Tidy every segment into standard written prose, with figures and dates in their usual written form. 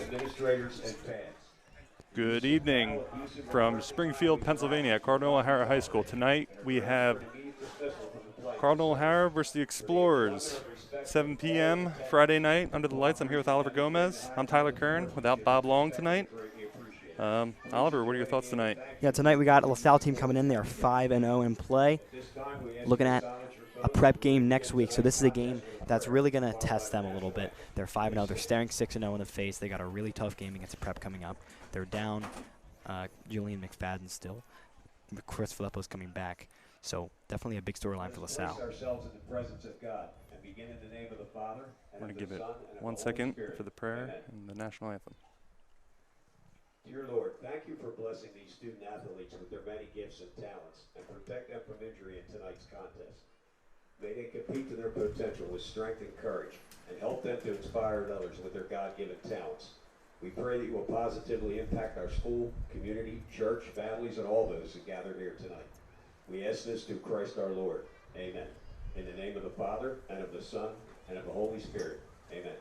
Administrators and fans. Good evening from Springfield, Pennsylvania at Cardinal O'Hara High School. Tonight we have Cardinal O'Hara versus the Explorers. 7 p.m. Friday night under the lights. I'm here with Oliver Gomez. I'm Tyler Kern without Bob Long tonight. Oliver, what are your thoughts tonight? Yeah, tonight we got a LaSalle team coming in. They're 5-0 in play. Looking at a prep game next week. So this is a game that's really going to test them a little bit. They're 5-0. They're staring 6-0 in the face. They got a really tough game against prep coming up. They're down Julian McFadden still. Chris Filippo's coming back. So definitely a big storyline for LaSalle. We're going to give it 1 second for the prayer and the national anthem. Dear Lord, thank you for blessing these student athletes with their many gifts and talents and protect them from injury in tonight's contest. May they compete to their potential with strength and courage and help them to inspire others with their God-given talents. We pray that you will positively impact our school, community, church, families, and all those who gather here tonight. We ask this through Christ our Lord. Amen. In the name of the Father, and of the Son, and of the Holy Spirit. Amen.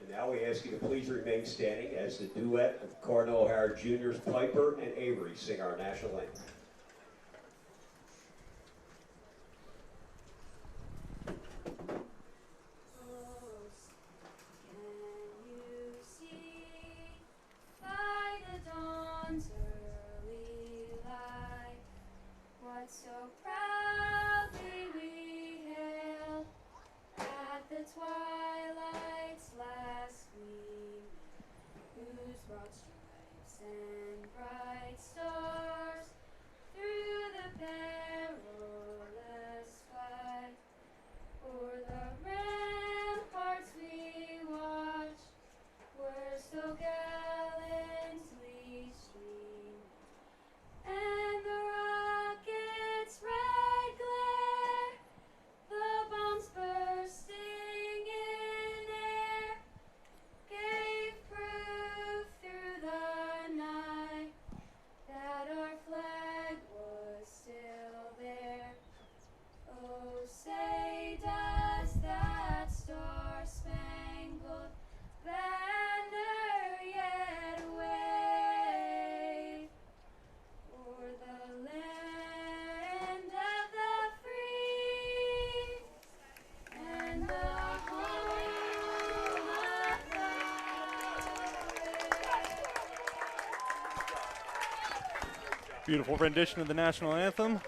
And now we ask you to please remain standing as the duet of Cardinal O'Hara Juniors Piper and Avery sing our national anthem. So proudly we hailed at the twilight's last gleam, whose broad stripes and bright stars through the perilous fight, o'er the ramparts we watched, were so gallantly streamed, and the rocket's red glare, the bombs bursting in air, gave proof through the night that our flag was still there. Oh, say does that star-spangled banner yet wave o'er the land of the free and the home of the brave. Beautiful rendition of the national anthem.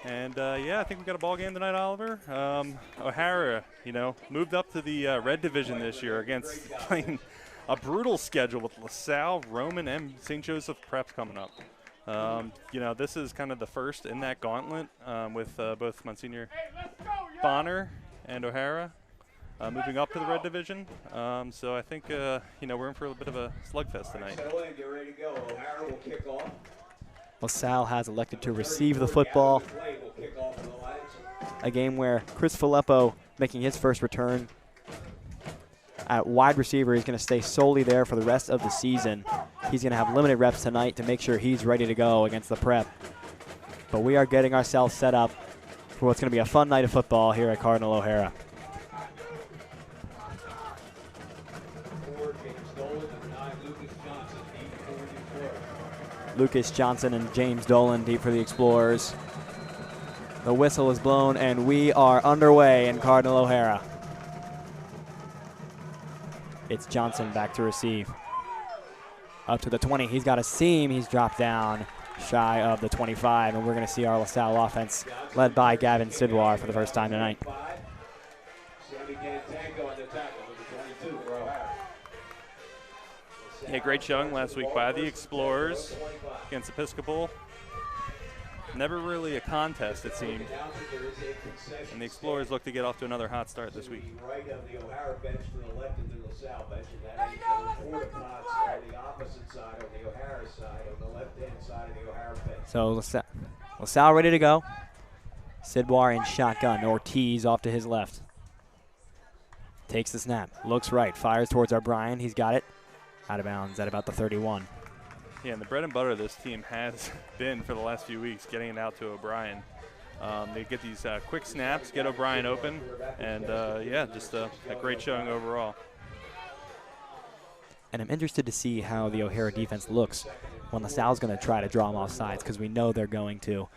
And yeah, I think we got a ball game tonight, Oliver. O'Hara, moved up to the red division this year against playing a brutal schedule with LaSalle, Roman, and St. Joseph Prep coming up. This is kind of the first in that gauntlet with both Monsignor Bonner and O'Hara moving up to the red division. So I think, we're in for a bit of a slugfest tonight. Settle in, get ready to go. O'Hara will kick off. LaSalle has elected to receive the football. A game where Chris Filippo making his first return at wide receiver. He's going to stay solely there for the rest of the season. He's going to have limited reps tonight to make sure he's ready to go against the prep. But we are getting ourselves set up for what's going to be a fun night of football here at Cardinal O'Hara. Lucas Johnson and James Dolan deep for the Explorers. The whistle is blown, and we are underway in Cardinal O'Hara. It's Johnson back to receive. Up to the 20. He's got a seam. He's dropped down shy of the 25, and we're going to see our LaSalle offense led by Gavin Sidwar for the first time tonight. Yeah, great showing last week by the Explorers against Episcopal. Never really a contest, it seemed. And the Explorers look to get off to another hot start this week. Right on the O'Hara bench to the left of the LaSalle bench, and that is the porta pots on the opposite side, on the O'Hara side, on the left-hand side of the O'Hara bench. So LaSalle ready to go. Sidwar in shotgun. Ortiz off to his left. Takes the snap. Looks right. Fires towards O'Brien. He's got it. Out of bounds at about the 31. Yeah, and the bread and butter of this team has been for the last few weeks getting it out to O'Brien. They get these quick snaps, get O'Brien open, and yeah, just a great showing overall. And I'm interested to see how the O'Hara defense looks when LaSalle's going to try to draw them off sides, because we know they're going to.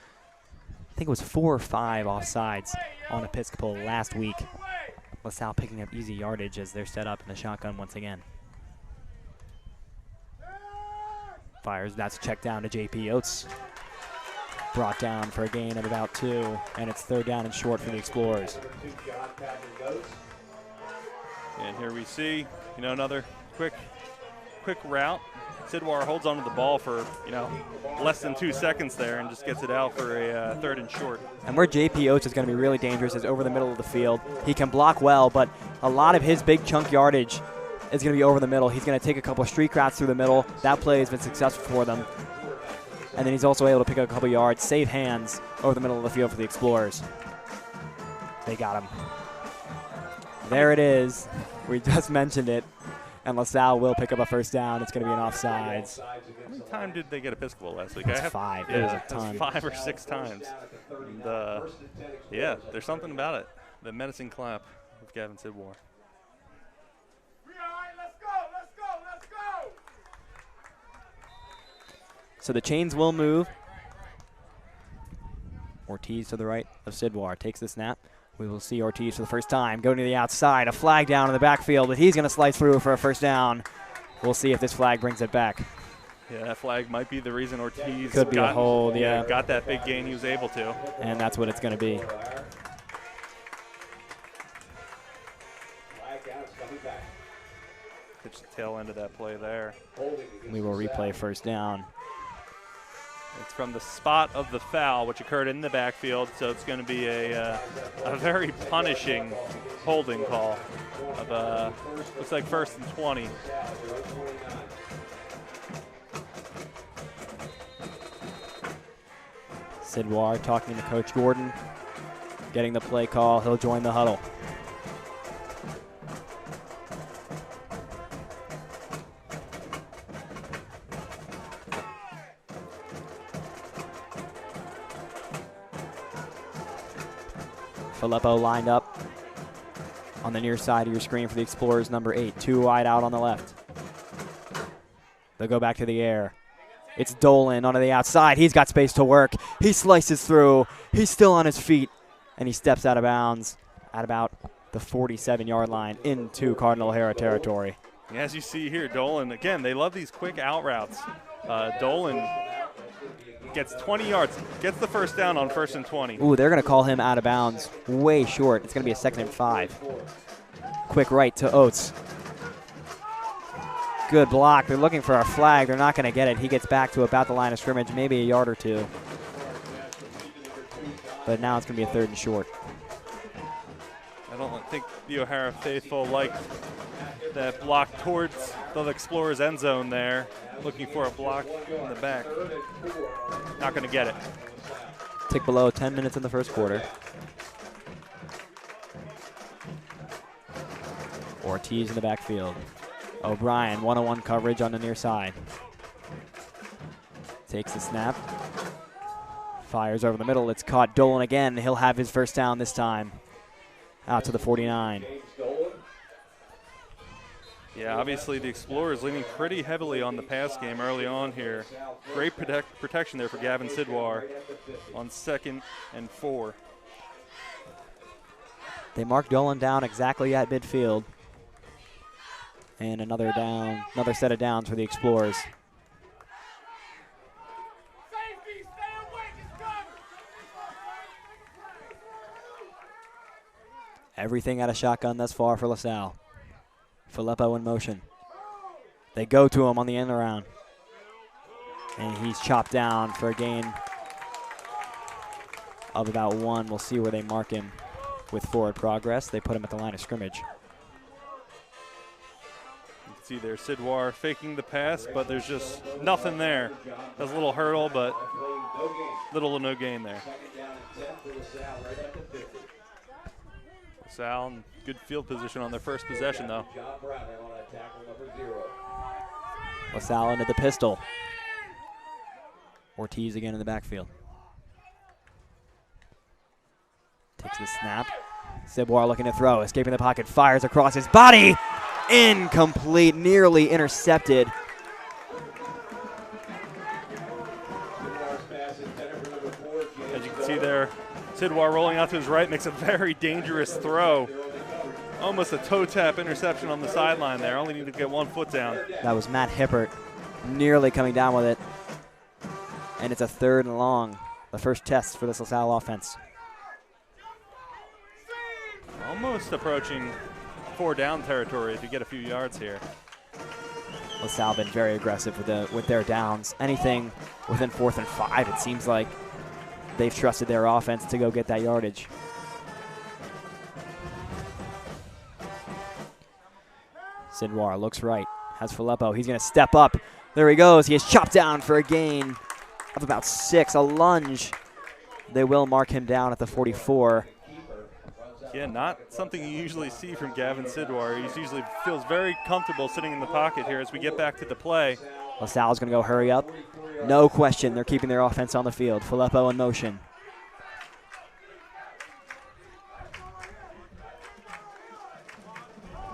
I think it was 4 or 5 offsides on Episcopal last week. LaSalle picking up easy yardage as they're set up in the shotgun once again. Fires, that's checked down to J.P. Oates. Brought down for a gain of about 2, and it's 3rd down and short for the Explorers. And here we see, another quick route. Sidwar holds onto the ball for, less than 2 seconds there and just gets it out for a 3rd and short. And where J.P. Oates is going to be really dangerous is over the middle of the field. He can block well, but a lot of his big chunk yardage is going to be over the middle. He's going to take a couple of streak routes through the middle. That play has been successful for them. And then he's also able to pick up a couple yards, save hands over the middle of the field for the Explorers. They got him. There it is. We just mentioned it. And LaSalle will pick up a 1st down. It's going to be an offsides. How many times did they get Episcopal last week? It was 5. Yeah, it was a ton. 5 or 6 times. And, yeah, there's something about it. The menacing clap of Gavin Sidwar. So the chains will move. Ortiz to the right of Sidwar takes the snap. We will see Ortiz for the first time going to the outside. A flag down in the backfield, but he's going to slice through for a 1st down. We'll see if this flag brings it back. Yeah, that flag might be the reason Ortiz could be a hold. Yeah, got that big gain he was able to. And that's what it's going to be. Pitch the tail end of that play there. We will replay 1st down. It's from the spot of the foul, which occurred in the backfield, so it's going to be a very punishing holding call. Of looks like 1st and 20. Sidwar talking to Coach Gordon, getting the play call. He'll join the huddle. Filippo lined up on the near side of your screen for the Explorers, number 8. 2 wide out on the left. They'll go back to the air. It's Dolan onto the outside. He's got space to work. He slices through. He's still on his feet, and he steps out of bounds at about the 47-yard line into Cardinal O'Hara territory. As you see here, Dolan, again, they love these quick out routes. Dolan gets 20 yards, gets the 1st down on 1st and 20. Ooh, they're going to call him out of bounds way short. It's going to be a 2nd and 5. Quick right to Oates. Good block. They're looking for a flag. They're not going to get it. He gets back to about the line of scrimmage, maybe a yard or 2. But now it's going to be a 3rd and short. I don't think the O'Hara faithful like that block towards the Explorers end zone there. Looking for a block in the back. Not going to get it. Tick below 10 minutes in the 1st quarter. Ortiz in the backfield. O'Brien, one-on-one coverage on the near side. Takes the snap. Fires over the middle. It's caught. Dolan again. He'll have his 1st down this time. Out to the 49. Yeah, obviously the Explorers leaning pretty heavily on the pass game early on here. Great protection there for Gavin Sidwar on 2nd and 4. They marked Dolan down exactly at midfield. And another down, another set of downs for the Explorers. Everything out of shotgun thus far for LaSalle. Filippo in motion. They go to him on the end around. And he's chopped down for a gain of about 1. We'll see where they mark him with forward progress. They put him at the line of scrimmage. You can see there Sidwar faking the pass, but there's just nothing there. Does a little hurdle, but little to no gain there. LaSalle in good field position on their first possession, though. LaSalle into the pistol. Ortiz again in the backfield. the snap. Sidwar looking to throw, escaping the pocket, fires across his body. Incomplete, nearly intercepted. As you can see there, Sidwar rolling out to his right makes a very dangerous throw. Almost a toe tap interception on the sideline there. Only need to get 1 foot down. That was Matt Hippert nearly coming down with it. And it's a 3rd and long. The first test for this LaSalle offense. Almost approaching 4 down territory to get a few yards here. LaSalle been very aggressive with their downs. Anything within 4th and 5, it seems like they've trusted their offense to go get that yardage. Sidwar looks right, has Filippo. He's going to step up. There he goes. He is chopped down for a gain of about 6, a lunge. They will mark him down at the 44. Yeah, not something you usually see from Gavin Sidwar. He usually feels very comfortable sitting in the pocket here as we get back to the play. LaSalle's going to go hurry up. No question, they're keeping their offense on the field. Filippo in motion.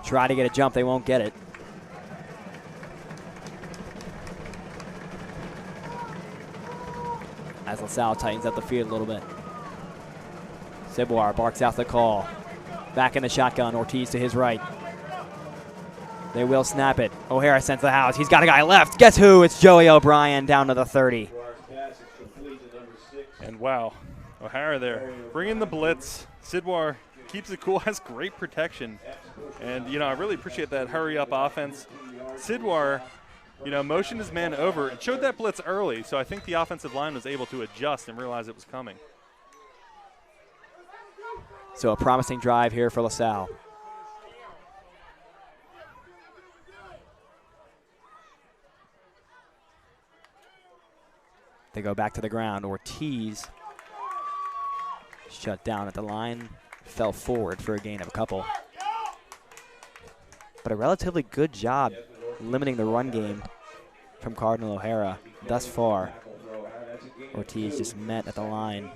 Try to get a jump, they won't get it. As LaSalle tightens up the field a little bit. Sidwar barks out the call. Back in the shotgun, Ortiz to his right. They will snap it. O'Hara sends the house. He's got a guy left. Guess who? It's Joey O'Brien down to the 30. And wow, O'Hara there, bringing the blitz. Sidwar keeps it cool, has great protection. And, you know, I really appreciate that hurry-up offense. Sidwar, you know, motioned his man over. It showed that blitz early, so I think the offensive line was able to adjust and realize it was coming. So a promising drive here for LaSalle. They go back to the ground. Ortiz shut down at the line, fell forward for a gain of a couple. But a relatively good job limiting the run game from Cardinal O'Hara thus far. Ortiz just met at the line.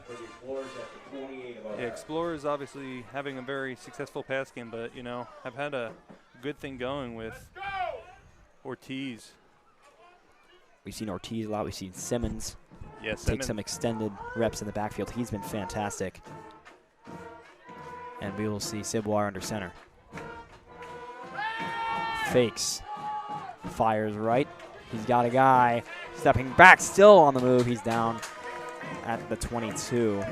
Yeah, Explorers obviously having a very successful pass game, but, you know, have had a good thing going with Ortiz. We've seen Ortiz a lot. We've seen Simmons take some extended reps in the backfield. He's been fantastic. And we will see Sidwar under center. Fakes. Fires right. He's got a guy stepping back, still on the move. He's down at the 22.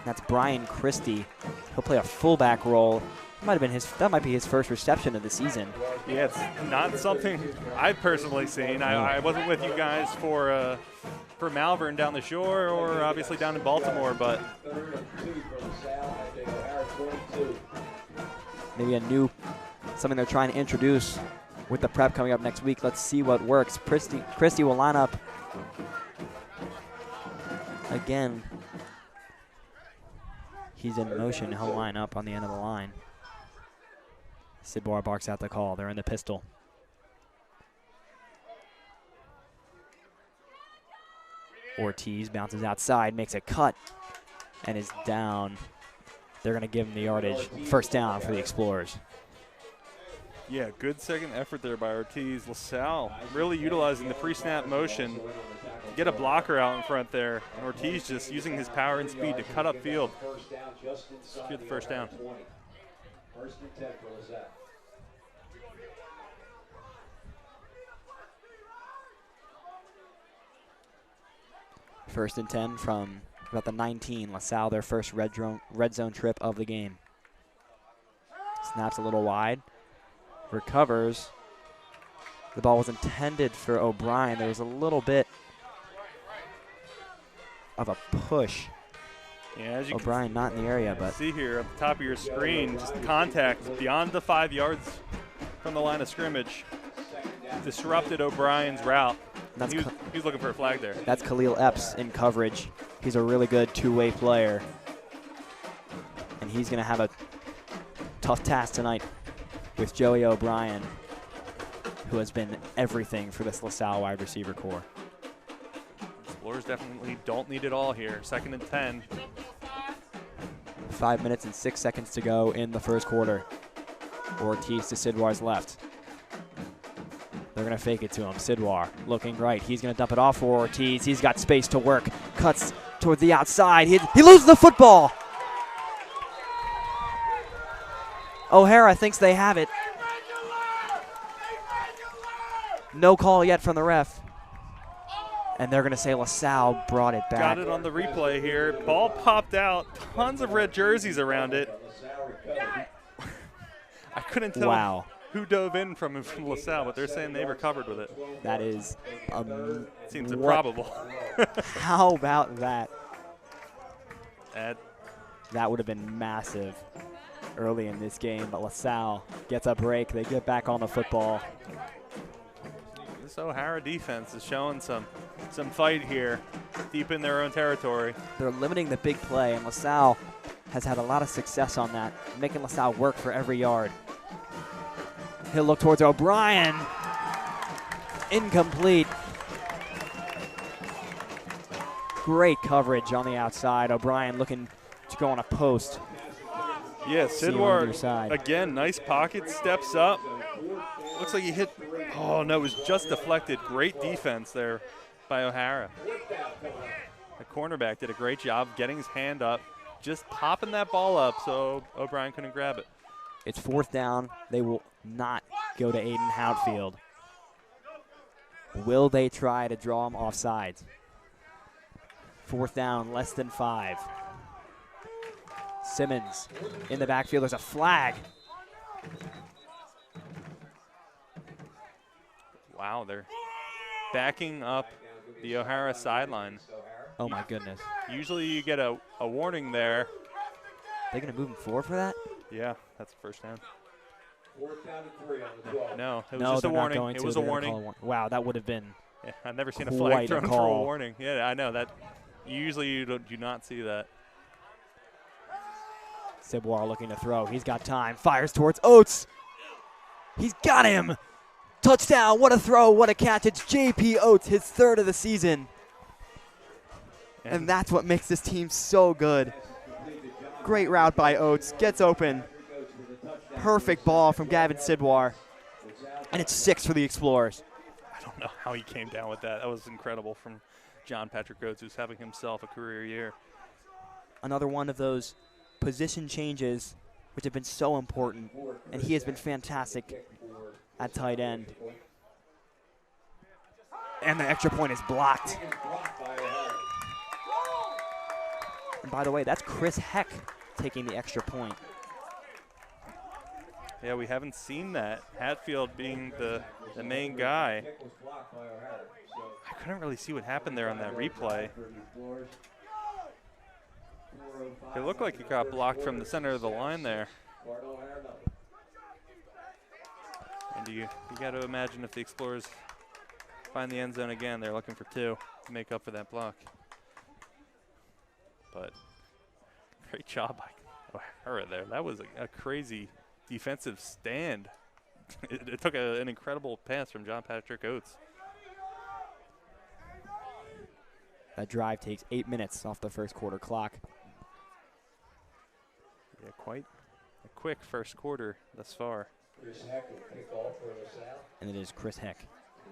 That's Brian Christie. He'll play a fullback role. That might be his first reception of the season. Yeah, it's not something I've personally seen. I wasn't with you guys for Malvern down the shore or obviously down in Baltimore, but maybe something they're trying to introduce with the prep coming up next week. Let's see what works. Christie will line up again. He's in motion. He'll line up on the end of the line. Sidwar barks out the call. They're in the pistol. Ortiz bounces outside, makes a cut, and is down. They're going to give him the yardage. First down for the Explorers. yeah, good second effort there by Ortiz. LaSalle really utilizing the pre-snap motion to get a blocker out in front there. And Ortiz just using his power and speed to cut up field. Get the first down. First and 10 for LaSalle. First and 10 from about the 19. LaSalle, their first red zone trip of the game. Snaps a little wide. Recovers. The ball was intended for O'Brien. There was a little bit of a push. Yeah, as you O'Brien not in the area, but see here at the top of your screen, just contact beyond the 5 yards from the line of scrimmage. Disrupted O'Brien's route. He was looking for a flag there. That's Khalil Epps in coverage. He's a really good two-way player. And he's going to have a tough task tonight with Joey O'Brien, who has been everything for this LaSalle wide receiver core. Explorers Explorers definitely don't need it all here. 2nd and 10. 5 minutes and 6 seconds to go in the first quarter. Ortiz to Sidwar's left. They're going to fake it to him. Sidwar looking right. He's going to dump it off for Ortiz. He's got space to work. Cuts toward the outside. He loses the football. O'Hara thinks they have it. No call yet from the ref. And they're going to say LaSalle brought it back. Got it on the replay here. Ball popped out. Tons of red jerseys around it. I couldn't tell who dove in from LaSalle, but they're saying they recovered with it. That is seems improbable. How about that? That would have been massive early in this game, but LaSalle gets a break. They get back on the football. This O'Hara defense is showing some fight here, deep in their own territory. They're limiting the big play, and LaSalle has had a lot of success on that, making LaSalle work for every yard. He'll look towards O'Brien. Incomplete. Great coverage on the outside. O'Brien looking to go on a post. Yeah, Sidwar, again, nice pocket, steps up. Looks like he hit, oh no, it was just deflected. Great defense there by O'Hara. The cornerback did a great job getting his hand up, just popping that ball up so O'Brien couldn't grab it. It's 4th down. They will not go to Aiden Houtfield. Will they try to draw him off sides? 4th down, less than 5. Simmons in the backfield. There's a flag. Wow, they're backing up the O'Hara sideline. Oh my goodness. Usually you get a warning there. They're going to move him forward for that? Yeah, that's the first down. 4th down and 3 on the 12. No, it was just a warning. It was a warning. Wow, that would have been Yeah, I've never seen a flag thrown for a warning. Yeah, I know that. Usually you do not see that. Sidwar looking to throw. He's got time. Fires towards Oates. He's got him. Touchdown. What a throw. What a catch. It's J.P. Oates, his 3rd of the season. And that's what makes this team so good. Great route by Oates. Gets open. Perfect ball from Gavin Sidwar. And it's 6 for the Explorers. I don't know how he came down with that. That was incredible from John Patrick Oates, who's having himself a career year. Another one of those position changes which have been so important, and he has been fantastic at tight end. And the extra point is blocked. And by the way, that's Chris Heck taking the extra point. Yeah, we haven't seen that. Hatfield being the main guy. I couldn't really see what happened there on that replay. It looked like it got blocked from the center of the line there. And you got to imagine if the Explorers find the end zone again, they're looking for 2 to make up for that block. But great job by O'Hara there. That was a crazy defensive stand. It took an incredible pass from John Patrick Oates. That drive takes 8 minutes off the first quarter clock. Yeah, quite a quick first quarter thus far. Chris Heck will kick off for LaSalle. And it is Chris Heck.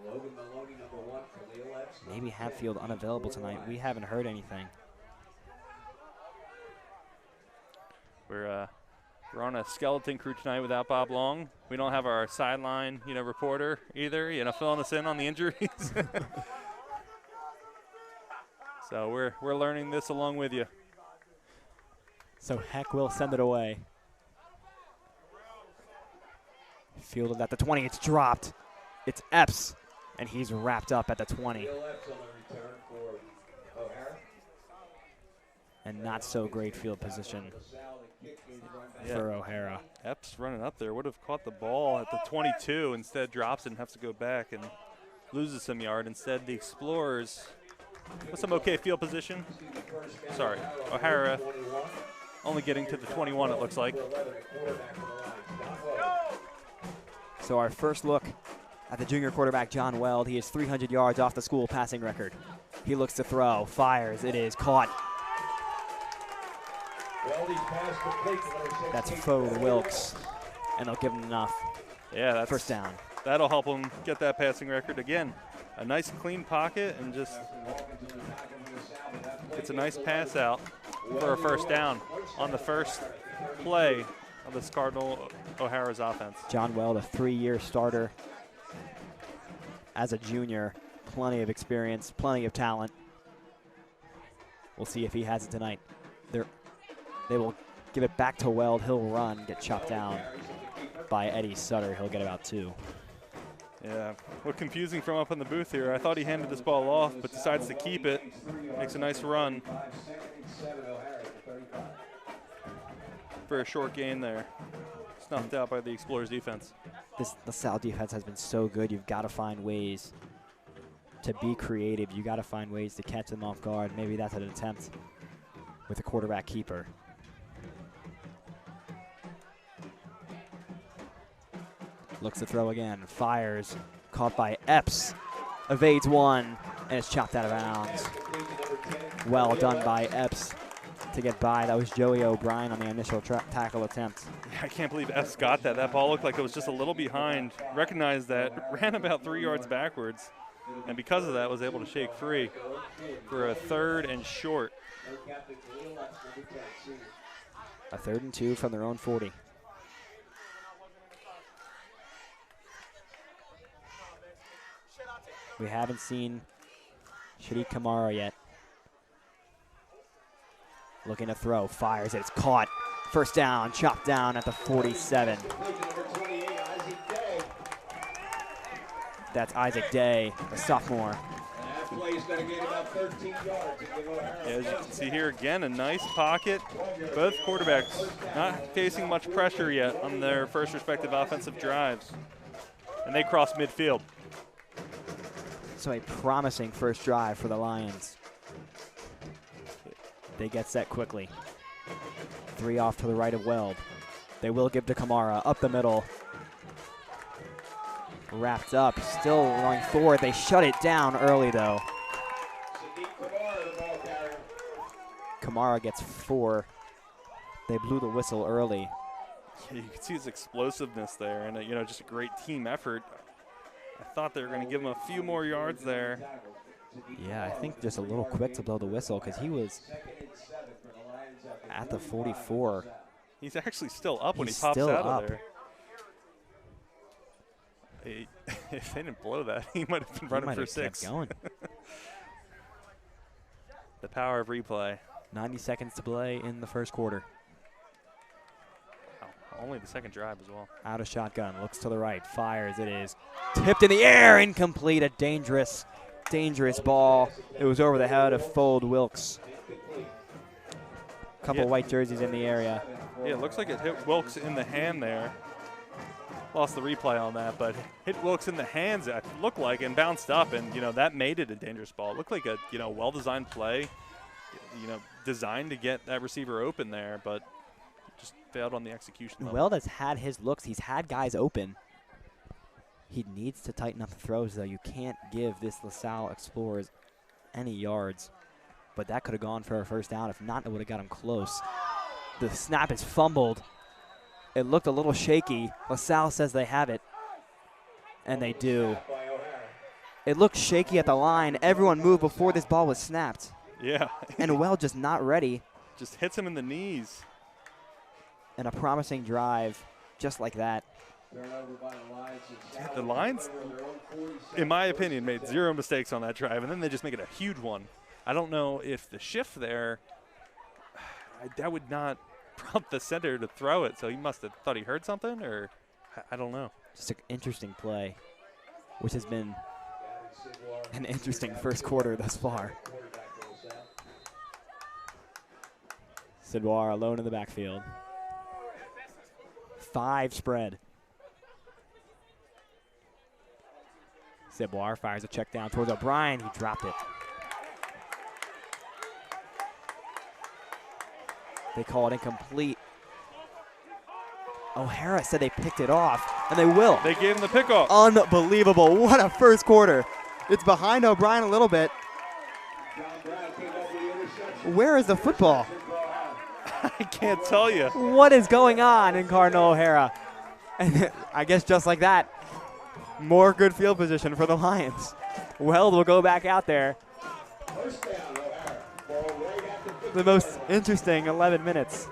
Logan Maloney, number 1 for Leo Epps. Maybe Hatfield unavailable tonight. We haven't heard anything. We're on a skeleton crew tonight without Bob Long. We don't have our sideline, reporter either, filling us in on the injuries. So we're learning this along with you. So Heck will send it away. Fielded at the 20. It's dropped. It's Epps, and he's wrapped up at the 20. And not so great field position for O'Hara. Epps running up there would have caught the ball at the 22. Instead drops it and has to go back and loses some yard. Instead, the Explorers with some okay field position. Sorry, O'Hara only getting to the 21, it looks like. So our first look at the junior quarterback, John Weld. He is 300 yards off the school passing record. He looks to throw, fires, it is caught. That's Fode Wilkes, and they'll give him enough. Yeah, that's First down. That'll help him get that passing record again. A nice clean pocket and just gets a nice pass out for a first down on the first play of this Cardinal O'Hara's offense. John Weld, a 3-year starter as a junior. Plenty of experience, plenty of talent. We'll see if he has it tonight. They will give it back to Weld. He'll run, get chopped down by Eddie Sutter. He'll get about 2. Yeah, look confusing from up in the booth here. I thought he handed this ball off, but decides to keep it. Makes a nice run for a short gain there. Snuffed out by the Explorers defense. The Salle defense has been so good. You've got to find ways to be creative. You got to find ways to catch them off guard. Maybe that's an attempt with a quarterback keeper. Looks to throw again, fires, caught by Epps, evades one, and it's chopped out of bounds. Well done by Epps to get by. That was Joey O'Brien on the initial tackle attempt. Yeah, I can't believe Epps got that. That ball looked like it was just a little behind. Recognized that, ran about 3 yards backwards, and because of that was able to shake free for a 3rd and short. A 3rd and 2 from their own 40. We haven't seen Shadiq Kamara yet. Looking to throw, fires it, it's caught. First down, chopped down at the 47. That's Isaac Day, a sophomore. As you can see here again, a nice pocket. Both quarterbacks not facing much pressure yet on their first respective offensive drives. And they cross midfield. So a promising first drive for the Lions. They get set quickly. 3 off to the right of Weld. They will give to Kamara, up the middle. Wrapped up, still going forward. They shut it down early though. Kamara gets 4. They blew the whistle early. Yeah, you can see his explosiveness there, and just a great team effort. I thought they were going to give him a few more yards there. Yeah, I think just a little quick to blow the whistle because he was at the 44. He's actually still up when he He's pops still out up. of there. If they didn't blow that, he might have been running for 6. Kept going. The power of replay. 90 seconds to play in the first quarter. Only the second drive as well. Out of shotgun, looks to the right, fires, it is tipped in the air, incomplete, a dangerous ball. It was over the head of Fode Wilkes. Couple white jerseys in the area. Yeah, it looks like it hit Wilkes in the hand there. Lost the replay on that, but hit Wilkes in the hands, it looked like, and bounced up, and that made it a dangerous ball. It looked like a well-designed play, designed to get that receiver open there, but just failed on the execution level. Weld has had his looks. He's had guys open. He needs to tighten up the throws, though. You can't give this LaSalle Explorers any yards. But that could have gone for a first down. If not, it would have got him close. The snap is fumbled. It looked a little shaky. LaSalle says they have it, and they do. It looked shaky at the line. Everyone moved before this ball was snapped. Yeah. And Weld just not ready. Just hits him in the knees. And a promising drive just like that. Yeah, the Lions, in my opinion, made 0 mistakes on that drive, and then they just make it a huge one. I don't know if the shift there, that would not prompt the center to throw it, so he must have thought he heard something, or I don't know. Just an interesting play, which has been an interesting first quarter thus far. Sidwar alone in the backfield. 5 spread. Sidwar fires a check down towards O'Brien. He dropped it. They call it incomplete. O'Hara said they picked it off, and they will. They gave him the pickoff. Unbelievable. What a first quarter. It's behind O'Brien a little bit. Where is the football? I can't tell you. What is going on in Cardinal O'Hara? And I guess just like that, more good field position for the Lions. Weld will go back out there. The most interesting 11 minutes.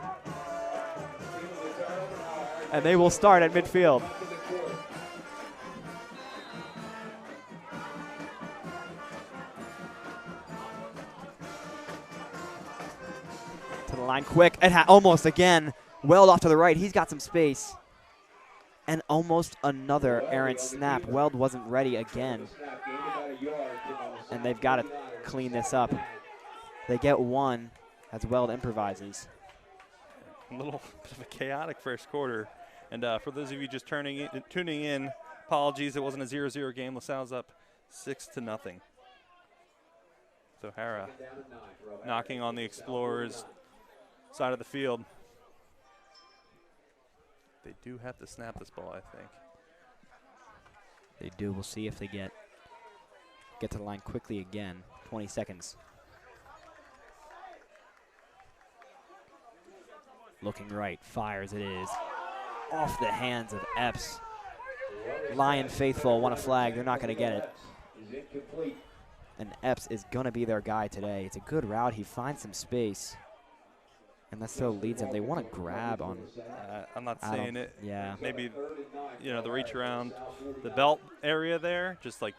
And they will start at midfield. To the line quick, and almost again. Weld off to the right, he's got some space. And almost another errant snap. Weld wasn't ready again. And they've got to clean this up. They get one as Weld improvises. A little bit of a chaotic first quarter. And for those of you just tuning in, apologies, it wasn't a 0-0 game. LaSalle's up 6-0. So O'Hara knocking on the Explorers' side of the field. They do have to snap this ball, I think. They do. We'll see if they get to the line quickly again. 20 seconds. Looking right, fires it is. Off the hands of Epps. Lion faithful want a flag. They're not going to get it. And Epps is going to be their guy today. It's a good route. He finds some space. And that throw leads them. They want to grab on. I'm not seeing it. Yeah. Maybe, the reach around the belt area there, just like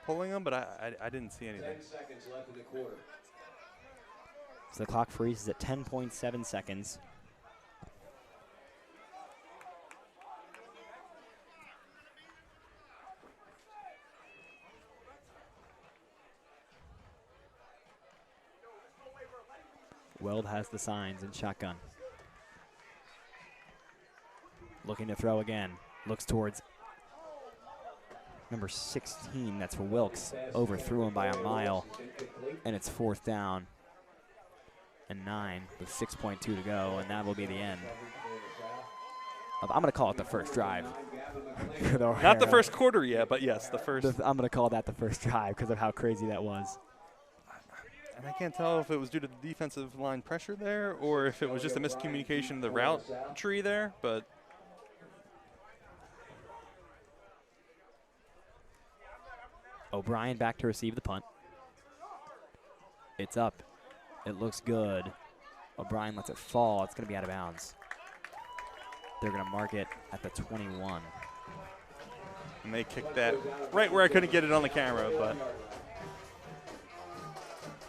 pulling them, but I didn't see anything. 10 seconds left in the quarter. So the clock freezes at 10.7 seconds. Weld has the signs in shotgun. Looking to throw again. Looks towards number 16. That's for Wilkes. Overthrew him by a mile. And it's 4th down and 9 with 6.2 to go. And that will be the end. I'm going to call it the first drive. Not the first quarter yet, but yes, the first. I'm going to call that the first drive because of how crazy that was. And I can't tell if it was due to the defensive line pressure there or if it was just a miscommunication of the route tree there, but. O'Brien back to receive the punt. It's up. It looks good. O'Brien lets it fall. It's going to be out of bounds. They're going to mark it at the 21. And they kicked that right where I couldn't get it on the camera, but.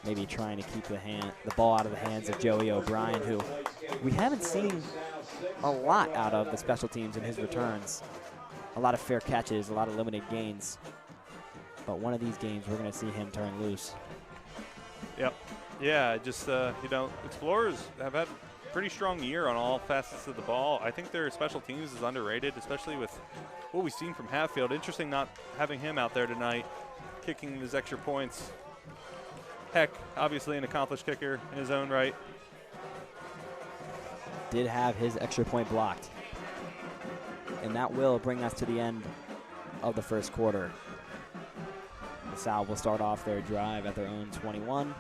Maybe trying to keep the ball out of the hands of Joey O'Brien, who we haven't seen a lot out of the special teams in his returns. A lot of fair catches, a lot of limited gains. But one of these games, we're going to see him turn loose. Yep. Yeah, just, Explorers have had a pretty strong year on all facets of the ball. I think their special teams is underrated, especially with what we've seen from Hatfield. Interesting not having him out there tonight, kicking his extra points. Heck, obviously an accomplished kicker in his own right. Did have his extra point blocked. And that will bring us to the end of the first quarter. Salle will start off their drive at their own 21.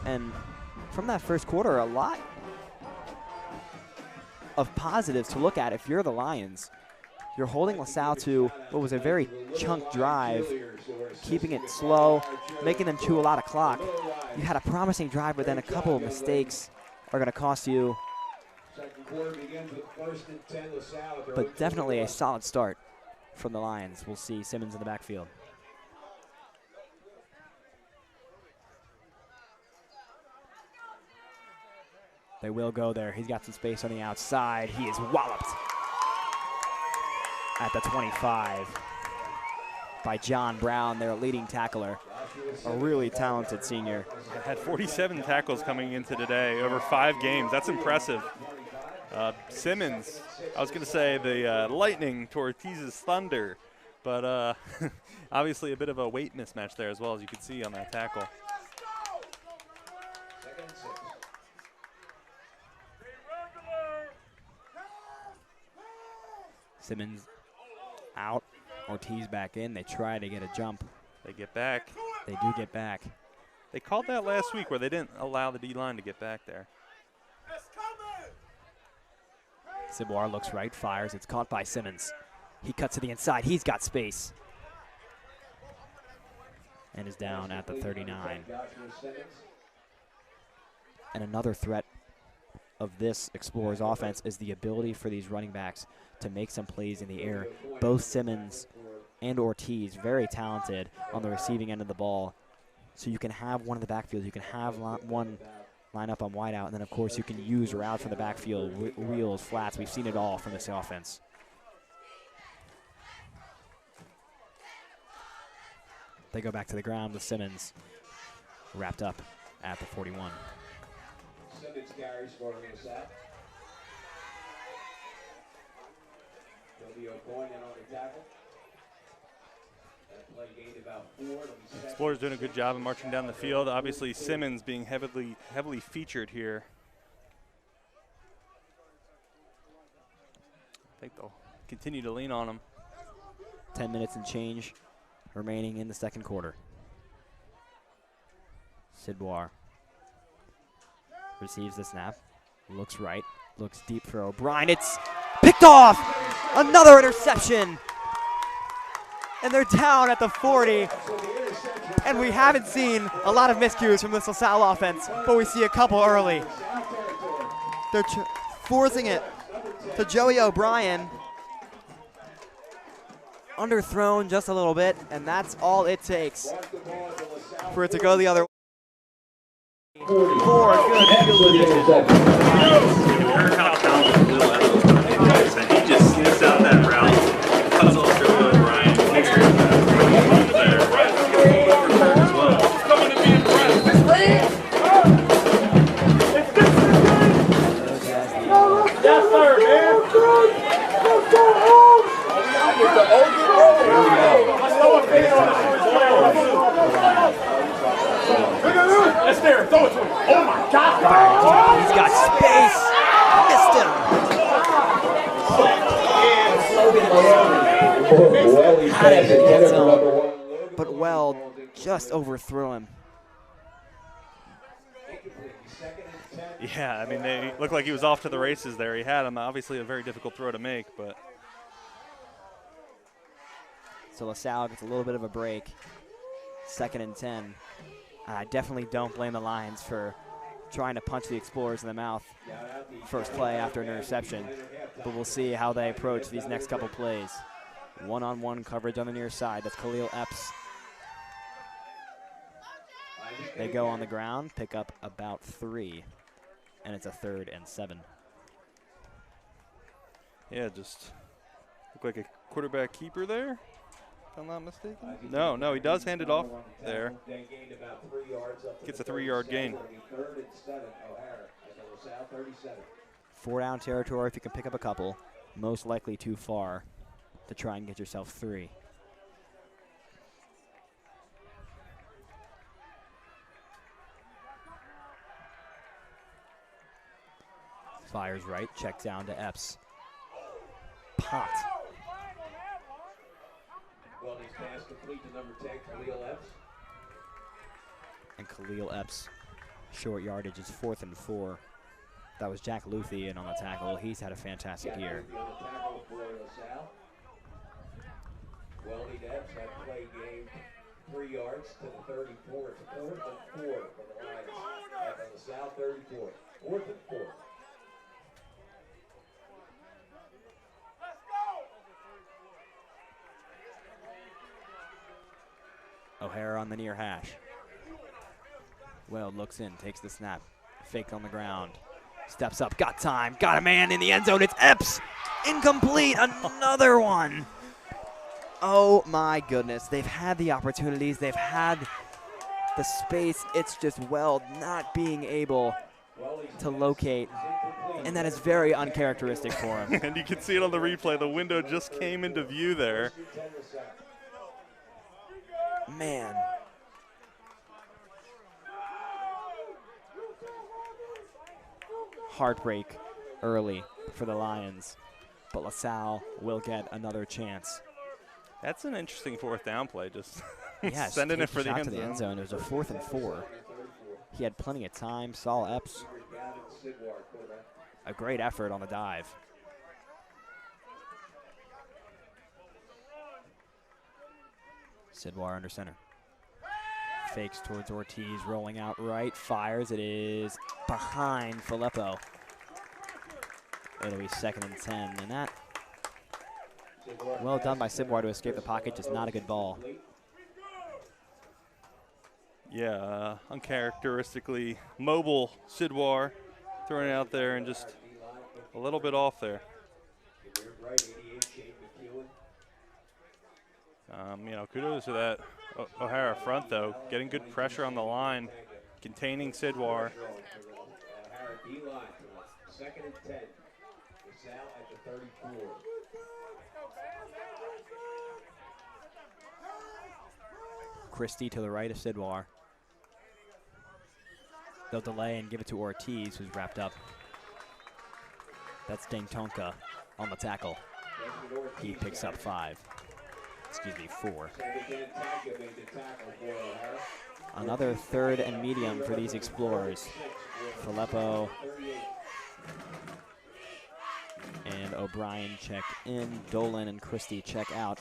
And from that first quarter, a lot of positives to look at if you're the Lions. You're holding LaSalle to what was a very chunk drive, keeping it slow, making them chew a lot of clock. You had a promising drive, but then a couple of mistakes are going to cost you. But definitely a solid start from the Lions. We'll see Simmons in the backfield. They will go there. He's got some space on the outside. He is walloped at the 25 by John Brown, their leading tackler, a really talented senior. Had 47 tackles coming into today over 5 games. That's impressive. Simmons, I was going to say the lightning to Ortiz's thunder, but obviously a bit of a weight mismatch there as well, as you can see on that tackle. Simmons out, Ortiz back in. They try to get a jump. They get back. They do get back. They called that last week where they didn't allow the D-line to get back there. Ciboire looks right, fires. It's caught by Simmons. He cuts to the inside. He's got space. And is down at the 39. And another threat of this Explorers offense is the ability for these running backs to make some plays in the air. Both Simmons and Ortiz, very talented on the receiving end of the ball. So you can have one in the backfield. You can have one line up on wide out. And then, of course, you can use routes from the backfield, wheels, flats. We've seen it all from this offense. They go back to the ground with Simmons wrapped up at the 41. Simmons carries for Salle. Going in on the tackle. That play gained about 4. Explorers doing a good job of marching down the field. Obviously, Simmons being heavily featured here. I think they'll continue to lean on him. 10 minutes and change remaining in the second quarter. Ciboire receives the snap, looks right, looks deep for O'Brien. It's picked off! Another interception! And they're down at the 40. And we haven't seen a lot of miscues from this LaSalle offense, but we see a couple early. They're forcing it to Joey O'Brien. Underthrown just a little bit, and that's all it takes for it to go the other way. 4 good field position. How talented Lil Evans is, and he just sniffs out that route, cuts off Joey O'Brien, makes sure he's there, right? Overturned as well. He's coming to be impressed. Yes, sir, man. Let's go home. Let's there. Throw it to him. Oh my God. He's got space. Missed him. Had it in the end zone, but Weld just overthrew him. Yeah, I mean, they looked like he was off to the races there. He had him. Obviously, a very difficult throw to make, but. So LaSalle gets a little bit of a break. 2nd and 10. I definitely don't blame the Lions for trying to punch the Explorers in the mouth first play after an interception. But we'll see how they approach these next couple plays. One-on-one coverage on the near side. That's Khalil Epps. They go on the ground, pick up about 3. And it's a 3rd and 7. Yeah, just look like a quarterback keeper there. If I'm not mistaken. No, he does hand it off there. Gets a 3-yard gain. 4-down territory if you can pick up a couple. Most likely too far to try and get yourself 3. Fires right, check down to Epps. Popped. Well, he's pass complete to number 10, Khalil Epps. And Khalil Epps, short yardage is 4th and 4. That was Jack Luthian on the tackle. He's had a fantastic year. Well, Epps had play game 3 yards to the 34. It's 4th and 4 for the Lions at the LaSalle 34. 4th and 4. O'Hara on the near hash. Weld looks in, takes the snap. Fake on the ground. Steps up, got time, got a man in the end zone. It's Epps. Incomplete, another one. Oh my goodness. They've had the opportunities. They've had the space. It's just Weld not being able to locate. And that is very uncharacteristic for him. And you can see it on the replay. The window just came into view there. Man. Heartbreak early for the Lions, but LaSalle will get another chance. That's an interesting 4th down play, just Yeah, sending it for the end zone. It was a 4th and 4. He had plenty of time. Saul Epps, a great effort on the dive. Sidwar under center. Fakes towards Ortiz, rolling out right, fires. It is behind Filippo. It'll be 2nd and 10, and that, well done by Sidwar to escape the pocket, just not a good ball. Yeah, uncharacteristically mobile Sidwar, throwing it out there and just a little bit off there. You know, kudos to that O'Hara front, though, getting good pressure on the line, containing Sidwar. 2nd and 10. Salle at the 34. Christie to the right of Sidwar. They'll delay and give it to Ortiz, who's wrapped up. That's Dangtonka on the tackle. He picks up 5. Excuse me, 4. Another 3rd and medium for these Explorers. Filippo and O'Brien check in. Dolan and Christie check out.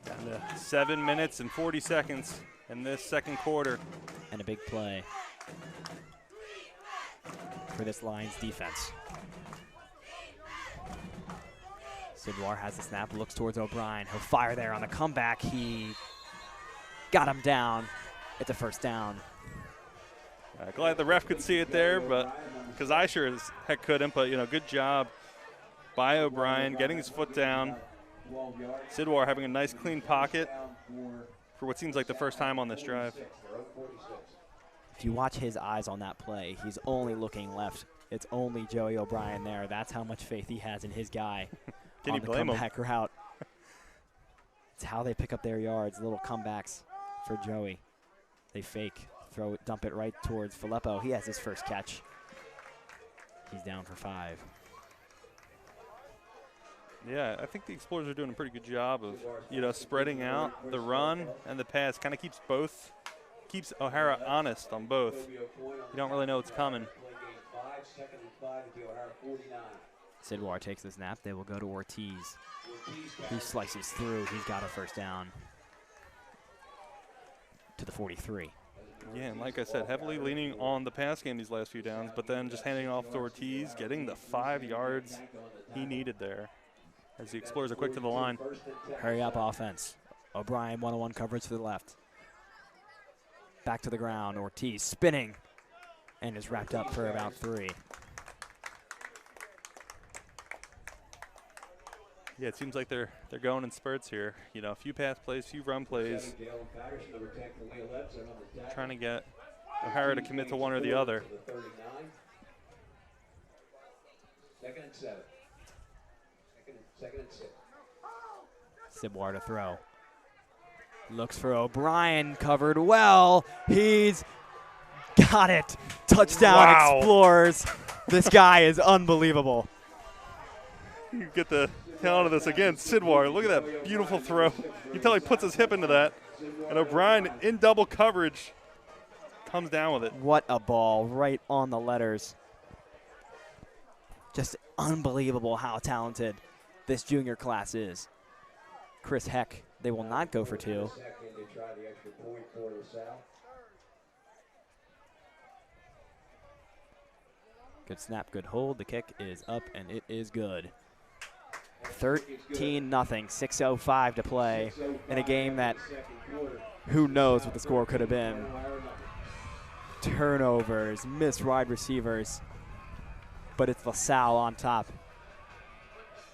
Down to 7 minutes and 40 seconds in this 2nd quarter. And a big play for this Lions defense. Sidwar has the snap, looks towards O'Brien. He'll fire there on the comeback. He got him down. It's a 1st down. Glad the ref could see it there, but because I sure as heck couldn't. But, you know, good job by O'Brien getting his foot down. Sidwar having a nice clean pocket for what seems like the first time on this drive. If you watch his eyes on that play, he's only looking left. It's only Joey O'Brien there. That's how much faith he has in his guy. Can on you the blame him? comeback route. It's how they pick up their yards, little comebacks for Joey. They fake, throw it, dump it right towards Filippo. He has his first catch. He's down for 5. Yeah, I think the Explorers are doing a pretty good job of, you know, spreading out the run and the pass. Kind of keeps O'Hara honest on both. You don't really know what's coming. Sidwar takes the snap. They will go to Ortiz. He slices through. He's got a 1st down to the 43. Yeah, and like I said, heavily leaning on the pass game these last few downs, but then just handing it off to Ortiz, getting the 5 yards he needed there as the Explorers are quick to the line. Hurry up offense. O'Brien one-on-one coverage to the left. Back to the ground. Ortiz spinning and is wrapped up for about 3. Yeah, it seems like they're going in spurts here. You know, a few pass plays, few run plays. Trying to get O'Hara to commit to one or the other. 2nd and 7. 2nd and 6. Sidwar to throw. Looks for O'Brien, covered well. He's got it. Touchdown, Wow. Explorers. This guy is unbelievable. You get the talent of this again. Sidwar, look at that beautiful throw. You can tell he puts his hip into that. And O'Brien in double coverage comes down with it. What a ball, right on the letters. Just unbelievable how talented this junior class is. Chris Heck, they will not go for 2. Good snap, good hold. The kick is up, and it is good. 13-0, 6:05 to play in a game that who knows what the score could have been. Turnovers, missed wide receivers, but it's LaSalle on top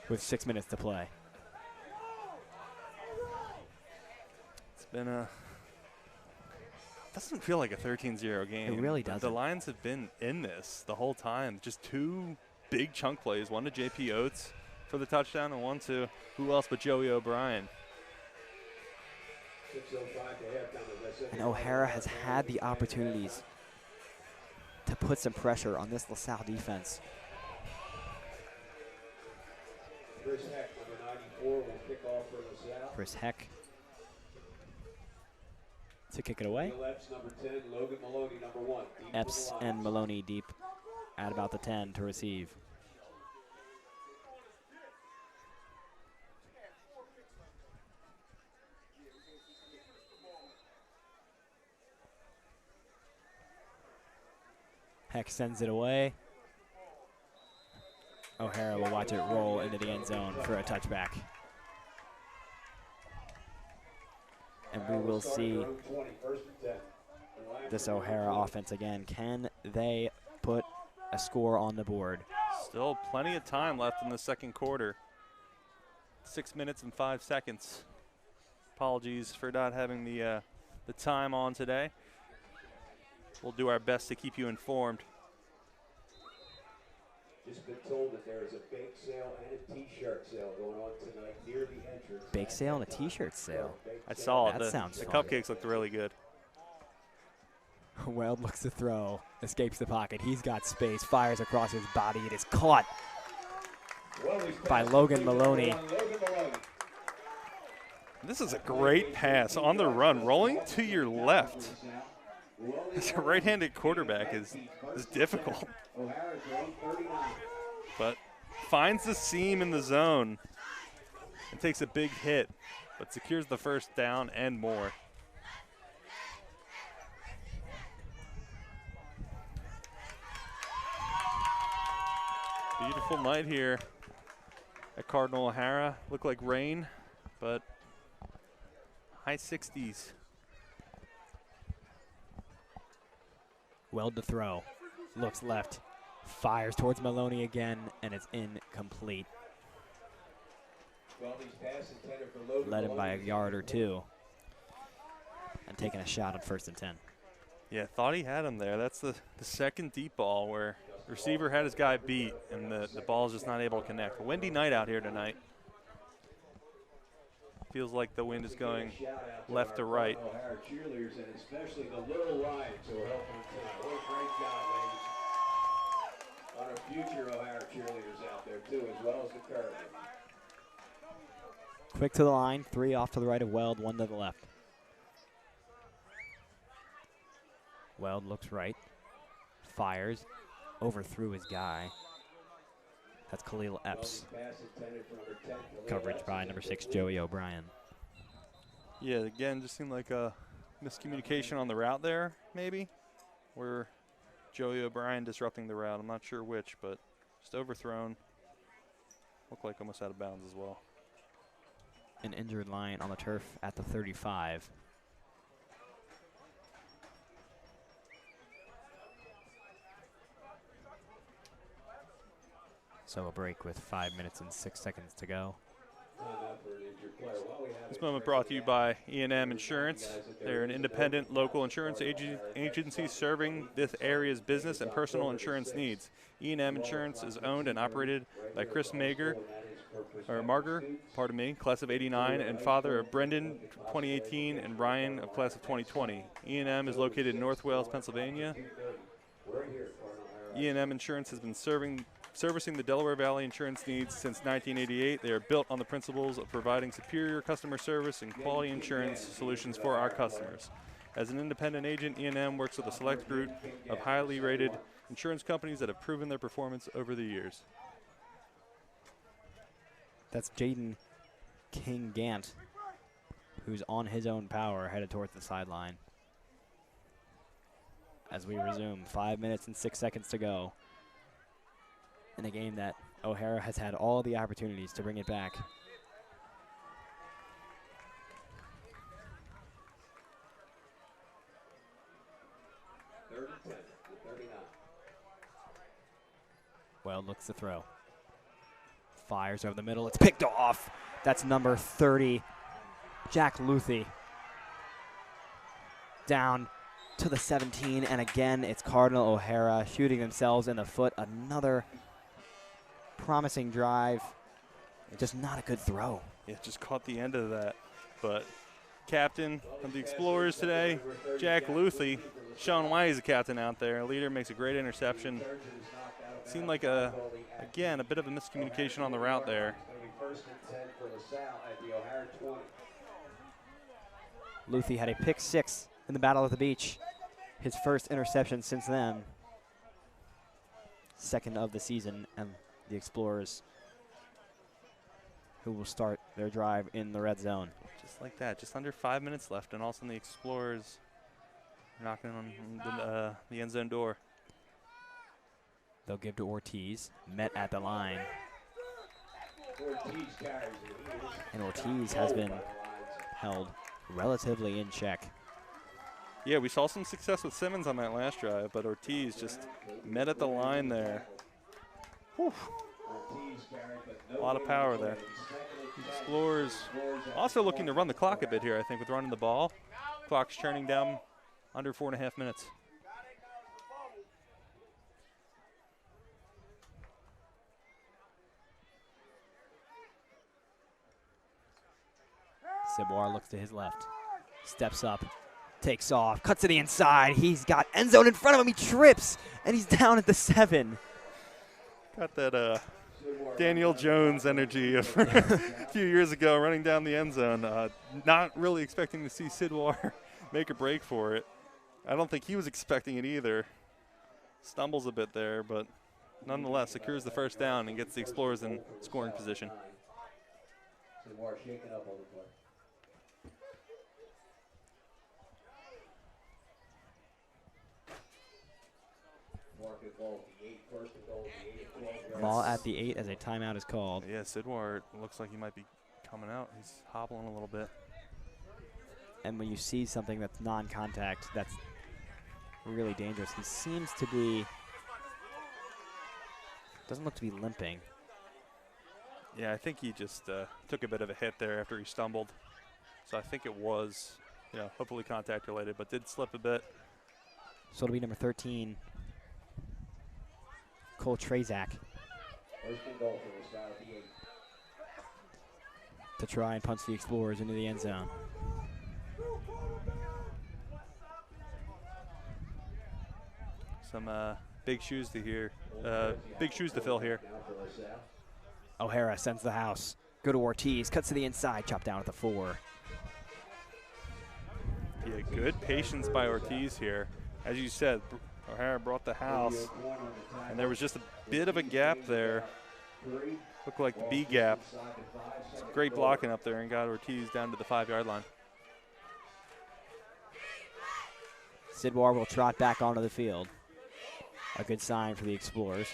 with 6 minutes to play. It's been doesn't feel like a 13-0 game. It really doesn't. The Lions have been in this the whole time. Just 2 big chunk plays, one to J.P. Oates for the touchdown and one to who else but Joey O'Brien. And O'Hara has had the opportunities to put some pressure on this LaSalle defense. Chris Heck, number 94, will kick off for LaSalle. Chris Heck to kick it away. Epps, number 10, Logan Maloney, number 1. Deep Epps to the line. and Maloney deep at about the 10 to receive. Heck sends it away. O'Hara will watch it roll into the end zone for a touchback. And we will see this O'Hara offense again. Can they put a score on the board? Still plenty of time left in the second quarter. 6 minutes and 5 seconds. Apologies for not having the time on today. We'll do our best to keep you informed. Just been told that there is a bake sale and a T-shirt sale going on tonight near the entrance. Bake sale and a T-shirt sale. I saw it. That sounds the fun. cupcakes looked really good. Weld looks to throw, escapes the pocket. He's got space, fires across his body. It is caught by Logan Maloney. This is a great pass on the run, rolling to your left. As a right-handed quarterback is difficult. But finds the seam in the zone and takes a big hit, but secures the first down and more. Beautiful night here at Cardinal O'Hara. Looked like rain, but high 60s. Weld to throw, looks left, fires towards Maloney again, and it's incomplete. Led him by a yard or two, and taking a shot on 1st and 10. Yeah, thought he had him there. That's the second deep ball where the receiver had his guy beat, and the ball's just not able to connect. A windy night out here tonight. Feels like the wind is going left to right. O'Hara cheerleaders, and especially the little Ryans who are helping tonight. What a great job, ladies. On our future O'Hara cheerleaders out there too, as well as the curve. Quick to the line, 3 off to the right of Weld, 1 to the left. Weld looks right, fires, overthrew his guy. That's Khalil Epps. Coverage by number 6, Joey O'Brien. Yeah, again, just seemed like a miscommunication on the route there, maybe, where Joey O'Brien disrupting the route. I'm not sure which, but just overthrown. Looked like almost out of bounds as well. An injured Lion on the turf at the 35. So a break with 5 minutes and 6 seconds to go. This moment brought to you by E&M Insurance. They're an independent local insurance agency serving this area's business and personal insurance needs. E&M Insurance is owned and operated by Chris Marger, class of 89, and father of Brendan, 2018, and Ryan, of class of 2020. E&M is located in North Wales, Pennsylvania. E&M Insurance has been servicing the Delaware Valley insurance needs since 1988. They are built on the principles of providing superior customer service and quality insurance solutions for our customers. As an independent agent, E&M works with a select group of highly rated insurance companies that have proven their performance over the years. That's Jaden King Gant, who's on his own power, headed towards the sideline. As we resume, 5 minutes and 6 seconds to go in a game that O'Hara has had all the opportunities to bring it back. Third and 10, 39. Well, looks to throw. Fires over the middle. It's picked off. That's number 30, Jack Luthi. Down to the 17, and again, it's Cardinal O'Hara shooting themselves in the foot. Another promising drive. Just not a good throw. Yeah, just caught the end of that. But captain of the Explorers today, Jack Luthi. Sean White is the captain out there. Leader makes a great interception. Seemed like, again, a bit of a miscommunication on the route there. First and 10 for LaSalle at the O'Hara 20. Luthi had a pick 6 in the battle at the beach. His first interception since then. Second of the season, and the Explorers, who will start their drive in the red zone. Just like that, just under 5 minutes left, and all of a sudden the Explorers knocking on the end zone door. They'll give to Ortiz, met at the line. And Ortiz has been held relatively in check. Yeah, we saw some success with Simmons on that last drive, but Ortiz just met at the line there. Whew. A lot of power there. Explorers also looking to run the clock a bit here, I think, with running the ball. Clock's turning down under 4.5 minutes. Ciboire looks to his left, steps up, takes off, cuts to the inside. He's got end zone in front of him. He trips, and he's down at the 7. Got that Daniel Jones energy of a few years ago running down the end zone. Not really expecting to see Ciboire make a break for it. I don't think he was expecting it either. Stumbles a bit there, but nonetheless secures the first down and gets the Explorers in scoring position. Ciboire shaking up on the play. Ball at the 8 as a timeout is called. Yeah, Ciboire looks like he might be coming out. He's hobbling a little bit. And when you see something that's non-contact, that's really dangerous. He seems to be, doesn't look to be limping. Yeah, I think he just took a bit of a hit there after he stumbled. So I think it was, hopefully contact related, but did slip a bit. So it'll be number 13, Cole Trazak, to try and punch the Explorers into the end zone. Some big shoes to fill here. O'Hara sends the house. Go to Ortiz, cuts to the inside, chopped down at the 4. Yeah, good patience by Ortiz here. As you said, O'Hara brought the house, and there was just a bit of a gap there. Looked like the B gap. Some great blocking up there and got Ortiz down to the 5-yard line. Ciboire will trot back onto the field. A good sign for the Explorers.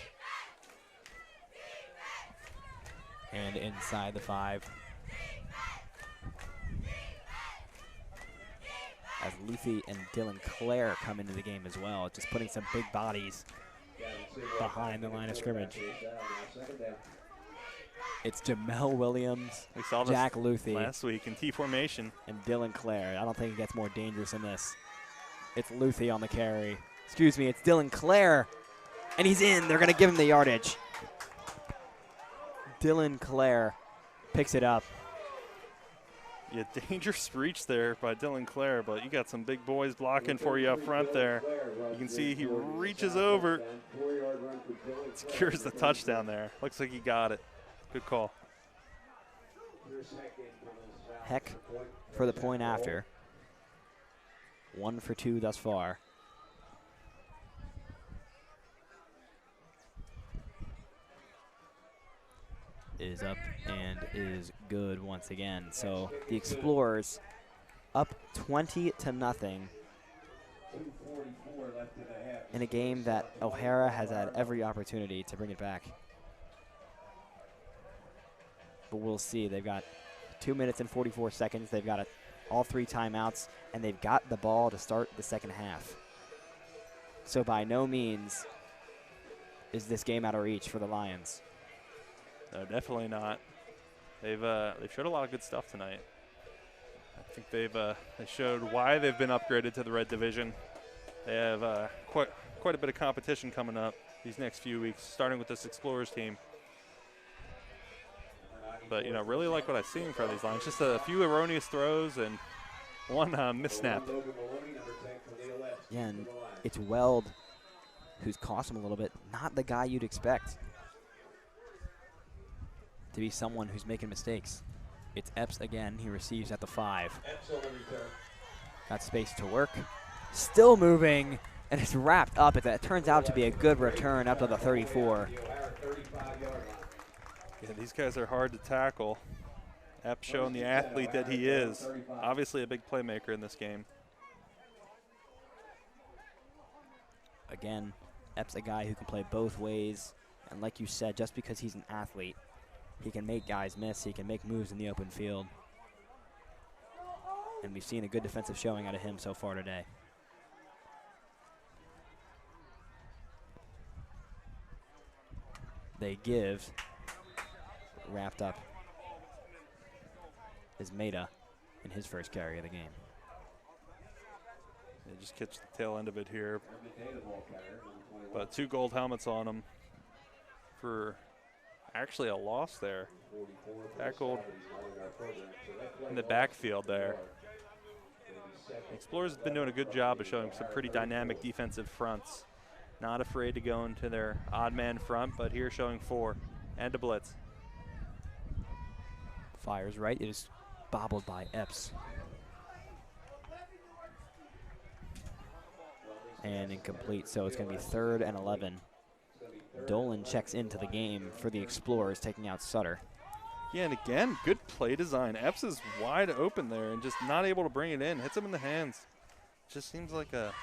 And inside the 5. As Luthi and Dylan Clare come into the game as well, just putting some big bodies behind the line of scrimmage. It's Jamel Williams, We saw Jack this Luthi, last week in T formation. and Dylan Clare. I don't think it gets more dangerous than this. It's Luthi on the carry. Excuse me, it's Dylan Clare. And he's in. They're going to give him the yardage. Dylan Clare picks it up. Yeah, dangerous reach there by Dylan Clare, but you got some big boys blocking for you up front there. You can see he reaches over, secures the touchdown there. Looks like he got it. Good call. Heck for the point after. 1 for 2 thus far. Is up and is good once again. So the Explorers up 20-0 in a game that O'Hara has had every opportunity to bring it back. But we'll see. They've got 2 minutes and 44 seconds. They've got all 3 timeouts, and they've got the ball to start the second half. So by no means is this game out of reach for the Lions. No, definitely not. They've showed a lot of good stuff tonight. I think they showed why they've been upgraded to the red division. They have quite a bit of competition coming up these next few weeks, starting with this Explorers team. But really like what I've seen from these Lions. Just a few erroneous throws and one missnap. Yeah, and it's Weld who's cost him a little bit. Not the guy you'd expect to be someone who's making mistakes. It's Epps again. He receives at the 5. Got space to work. Still moving, and it's wrapped up. It turns out to be a good return up to the 34. Yeah, these guys are hard to tackle. Epps showing the athlete that he is. Obviously a big playmaker in this game. Again, Epps a guy who can play both ways. And like you said, just because he's an athlete, he can make guys miss. He can make moves in the open field. And we've seen a good defensive showing out of him so far today. They give. Wrapped up is Maida in his first carry of the game. They just catch the tail end of it here. But 2 gold helmets on them for actually a loss there. Tackled in the backfield there. The Explorers have been doing a good job of showing some pretty dynamic defensive fronts. Not afraid to go into their odd man front, but here showing 4 and a blitz. Fires right. It is bobbled by Epps. And incomplete, so it's going to be 3rd and 11. Dolan checks into the game for the Explorers, taking out Sutter. Yeah, and again, good play design. Epps is wide open there and just not able to bring it in. Hits him in the hands. Just seems like a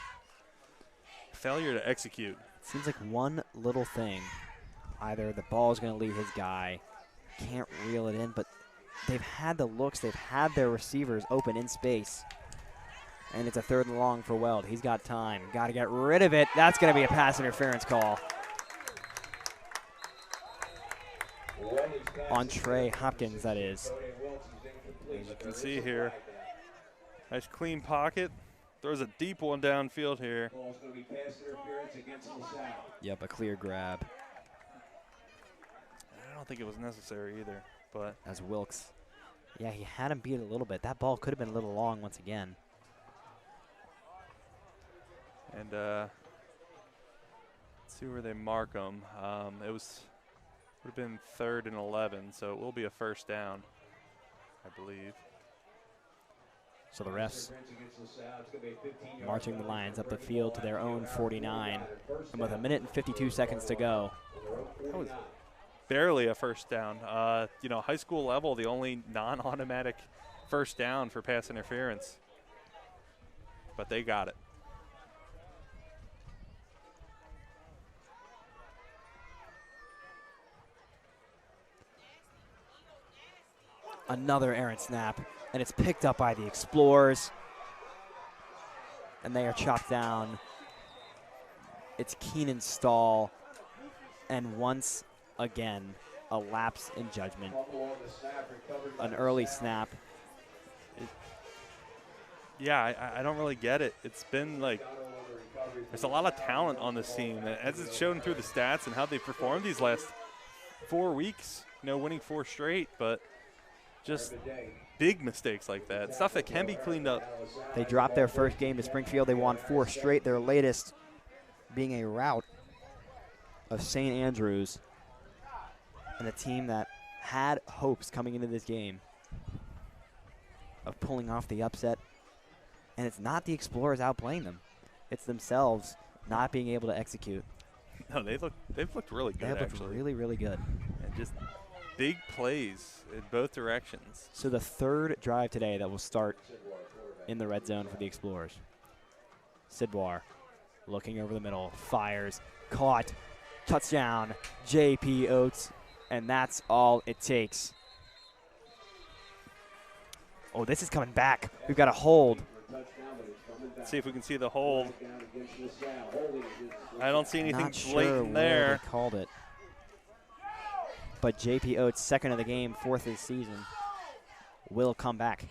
failure to execute. Seems like one little thing. Either the ball is going to leave his guy, can't reel it in, but they've had the looks, they've had their receivers open in space. And it's a 3rd and long for Weld. He's got time. Got to get rid of it. That's going to be a pass interference call. On Trey Hopkins, that is. As you can see here, nice clean pocket. Throws a deep one downfield here. Yep, a clear grab. I don't think it was necessary either, but. As Wilkes. Yeah, he had him beat a little bit. That ball could have been a little long once again. And let's see where they mark them. It would have been 3rd and 11, so it will be a 1st down, I believe. So the refs marching the Lions up the field to their own 49. And with 1 minute and 52 seconds to go. That was barely a 1st down. You know, high school level, the only non-automatic 1st down for pass interference. But they got it. Another errant snap, and it's picked up by the Explorers. And they are chopped down. It's Keenan Stahl, and once again, a lapse in judgment. An early snap. Yeah, I don't really get it. It's been like, there's a lot of talent on this team, as it's shown through the stats and how they performed these last 4 weeks, you know, winning 4 straight, but just big mistakes like that, stuff that can be cleaned up. They dropped their first game to Springfield. They won 4 straight, their latest being a rout of St. Andrews, and a team that had hopes coming into this game of pulling off the upset. And it's not the Explorers outplaying them. It's themselves not being able to execute. No, they've looked really good, They have looked actually. really, really good. And just big plays in both directions. So the 3rd drive today that will start in the red zone for the Explorers. Sidwar looking over the middle, fires, caught, touchdown, J.P. Oates, and that's all it takes. Oh, this is coming back. We've got a hold. Let's see if we can see the hold. I don't see anything Not sure blatant where there. they called it. But J.P. Oates, 2nd of the game, 4th of the season, will come back.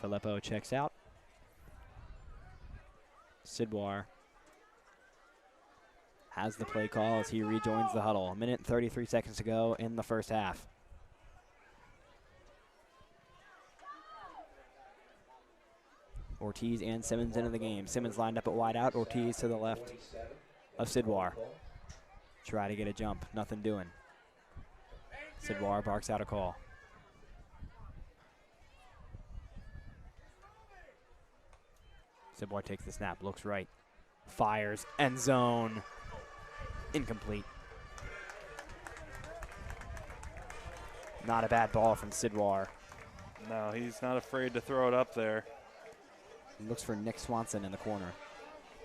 Filippo checks out. Sidwar has the play call as he rejoins the huddle. 1 minute and 33 seconds to go in the first half. Ortiz and Simmons into the game. Simmons lined up at wide out. Ortiz to the left. of Sidwar. Try to get a jump, nothing doing. Sidwar barks out a call. Sidwar takes the snap, looks right, fires, end zone, incomplete. Not a bad ball from Sidwar. No, he's not afraid to throw it up there. He looks for Nick Swanson in the corner.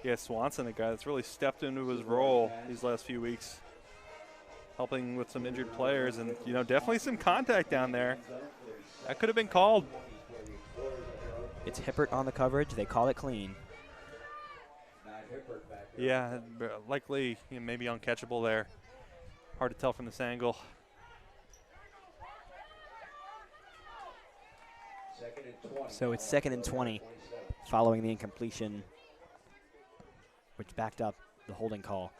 Yeah, Swanson, a guy that's really stepped into his role these last few weeks, helping with some injured players, and definitely some contact down there. That could have been called. It's Hippert on the coverage. They call it clean. Yeah, likely maybe uncatchable there. Hard to tell from this angle. So it's 2nd and 20 following the incompletion, which backed up the holding call.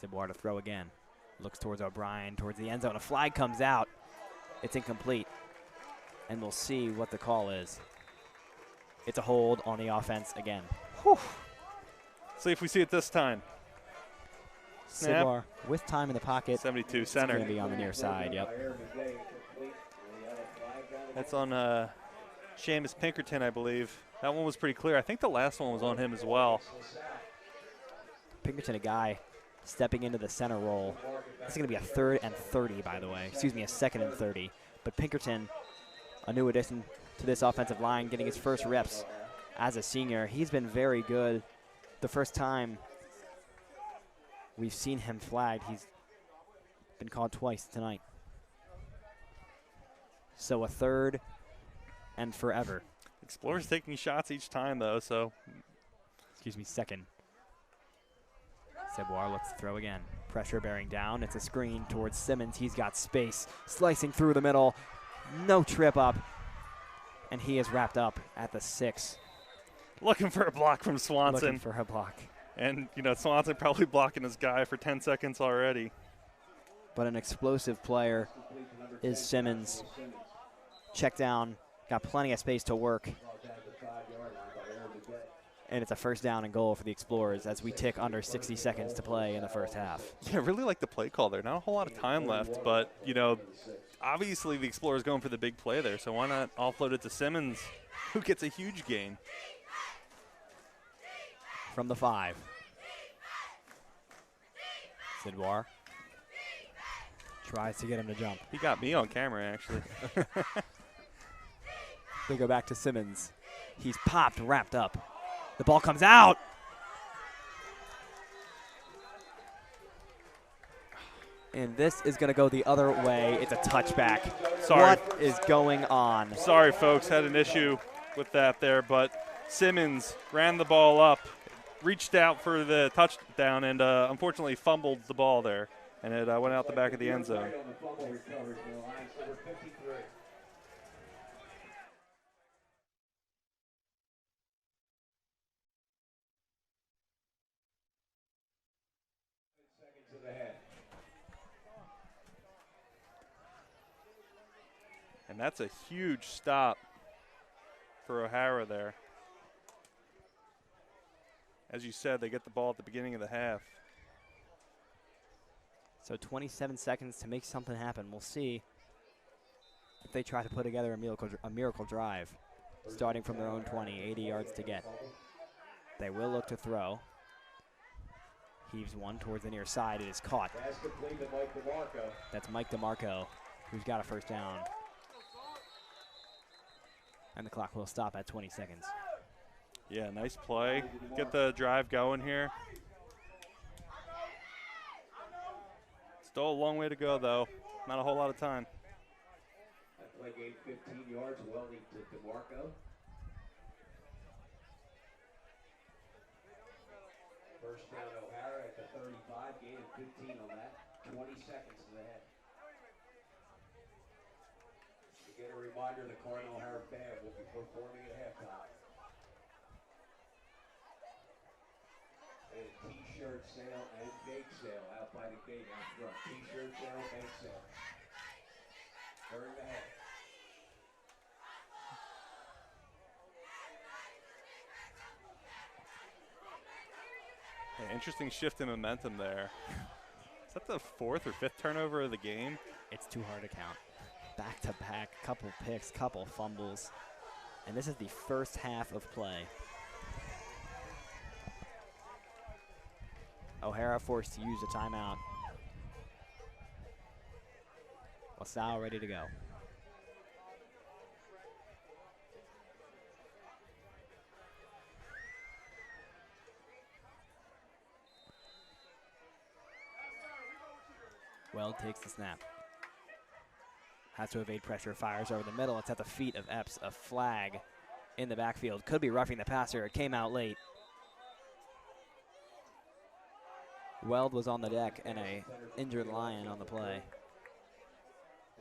Sidwar to throw again. Looks towards O'Brien, towards the end zone. A flag comes out. It's incomplete. And we'll see what the call is. It's a hold on the offense again. Whew. See if we see it this time. Snap. Sidwar with time in the pocket. 72 It's center. going to be on the near side, yep. That's on Seamus Pinkerton, I believe. That one was pretty clear. I think the last one was on him as well. Pinkerton, a guy stepping into the center role. This is going to be a 3rd and 30, by the way. Excuse me, a 2nd and 30. But Pinkerton, a new addition to this offensive line, getting his first reps as a senior. He's been very good. The first time we've seen him flagged, he's been called twice tonight. So a 3rd and forever. Explorers taking shots each time, though, so. Excuse me, 2nd. Sidwar looks to throw again. Pressure bearing down. It's a screen towards Simmons. He's got space. Slicing through the middle. No trip up. And he is wrapped up at the 6. Looking for a block from Swanson. Looking for a block. And, Swanson probably blocking his guy for 10 seconds already. But an explosive player is Simmons. Check down. Got plenty of space to work. And it's a 1st down and goal for the Explorers as we tick under 60 seconds to play in the first half. Yeah, I really like the play call there. Not a whole lot of time left, but, obviously the Explorers going for the big play there, so why not offload it to Simmons, who gets a huge gain. From the 5. Sidwar tries to get him to jump. He got me on camera, actually. They go back to Simmons. He's popped, wrapped up. The ball comes out. And this is going to go the other way. It's a touchback. Sorry. What is going on? Sorry, folks. Had an issue with that there, but Simmons ran the ball up, reached out for the touchdown, and unfortunately fumbled the ball there. And it went out the back of the end zone. And that's a huge stop for O'Hara there. As you said, they get the ball at the beginning of the half. So 27 seconds to make something happen. We'll see if they try to put together a miracle drive, starting from their own 20, 80 yards to get. They will look to throw. Heaves one towards the near side. It is caught. That's Mike DeMarco, who's got a 1st down. And the clock will stop at 20 seconds. Yeah, nice play. Get the drive going here. Still a long way to go, though. Not a whole lot of time. That play gained 15 yards, well to DeMarco. First down, O'Hara at the 35, gain of 15 on that. 20 seconds to the head. To get a reminder, the Cardinal O'Hara Band will be performing at halftime. And a t-shirt sale and bake sale out by the gate out front. T-shirt sale, bake sale. During the half. interesting shift in momentum there. Is that the 4th or 5th turnover of the game? It's too hard to count. Back to back, couple picks, couple fumbles. And this is the first half of play. O'Hara forced to use a timeout. Salle ready to go. Weld takes the snap. Has to evade pressure, fires over the middle. It's at the feet of Epps. A flag in the backfield. Could be roughing the passer. It came out late. Weld was on the deck and a injured Lion on the play.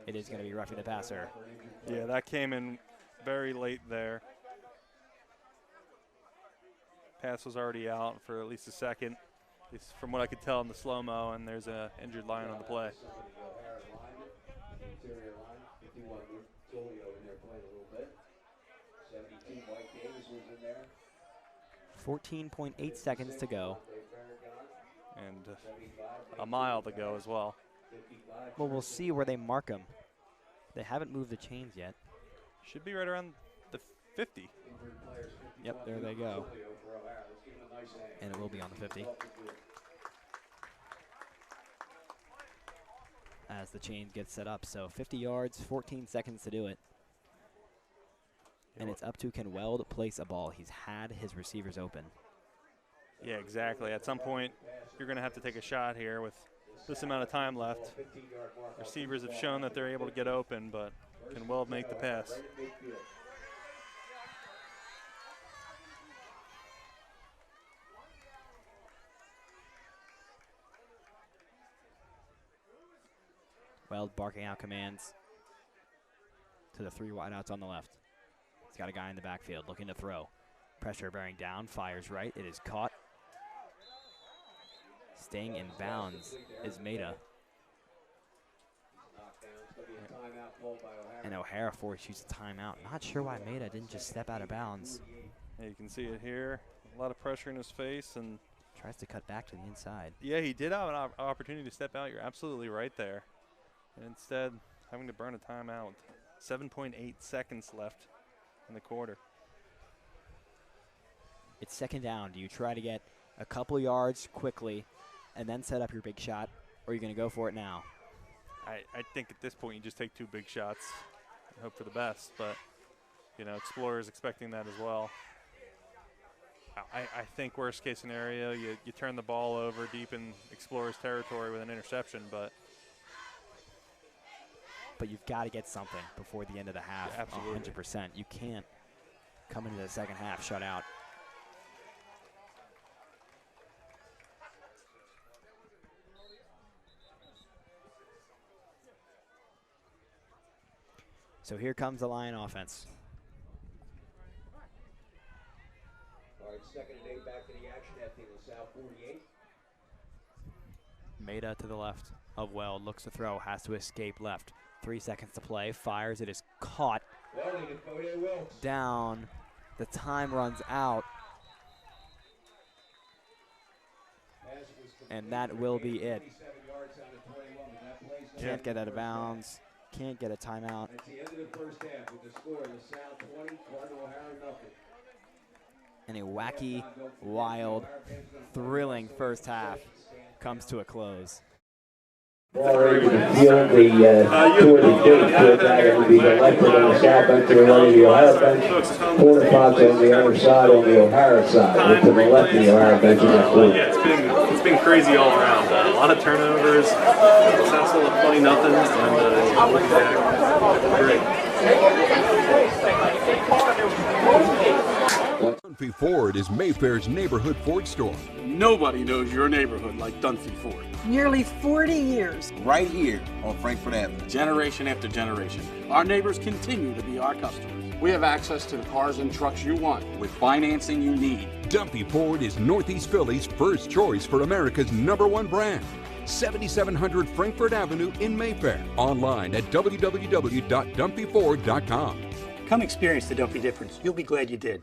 It is going to be roughing the passer. Yeah, that came in very late there. Pass was already out for at least a second, at least from what I could tell in the slow-mo, and there's an injured Lion on the play. 14.8 seconds to go. And a mile to go as well. Well, we'll see where they mark him. They haven't moved the chains yet. Should be right around the 50. Yep, there they go. And it will be on the 50. As the chain gets set up. So 50 yards, 14 seconds to do it. And it's up to, can Weld place a ball? He's had his receivers open. Yeah, exactly. At some point, you're going to have to take a shot here with this amount of time left. Receivers have shown that they're able to get open, but can Weld make the pass? Weld barking out commands to the 3 wideouts on the left. He's got a guy in the backfield looking to throw. Pressure bearing down, fires right. It is caught. Staying in bounds is Maida. And O'Hara forced to use a timeout. Not sure why Maida didn't just step out of bounds. Yeah, you can see it here. A lot of pressure in his face, and tries to cut back to the inside. Yeah, he did have an opportunity to step out. You're absolutely right there. And instead, having to burn a timeout. 7.8 seconds left in the quarter. It's second down. Do you try to get a couple yards quickly and then set up your big shot, or are you going to go for it now? I think at this point you just take 2 big shots and hope for the best, but, you know, Explorer's expecting that as well. I think worst case scenario, you turn the ball over deep in Explorer's territory with an interception, but you've got to get something before the end of the half. Yeah, absolutely. 100%. You can't come into the second half shut out. So here comes the Lion offense. All right, 2nd and 8, back to the action at the South 48. Maida to the left of Weld, looks to throw, has to escape left. 3 seconds to play, fires, it is caught. Down, the time runs out. And that will be it. Can't get out of bounds. Can't get a timeout. At the end of the first half with the score, the Salle 20, Cardinal nothing. And a wacky, wild, thrilling first half comes to a close. Already you can feel the toward the gate toward that. It would be the left on the South bench to the right of the O'Hara bench. Porta pots on the other side on the O'Hara side. To the left of the O'Hara bench in that corner. Yeah, it's been crazy all around. A lot of turnovers. South still at 20-0, and Dunphy Ford is Mayfair's neighborhood Ford store. Nobody knows your neighborhood like Dunphy Ford. Nearly 40 years. Right here on Frankfurt Avenue. Generation after generation. Our neighbors continue to be our customers. We have access to the cars and trucks you want with financing you need. Dunphy Ford is Northeast Philly's first choice for America's #1 brand. 7700 Frankfurt Avenue in Mayfair. Online at www.dunphyford.com. Come experience the Dunphy difference. You'll be glad you did.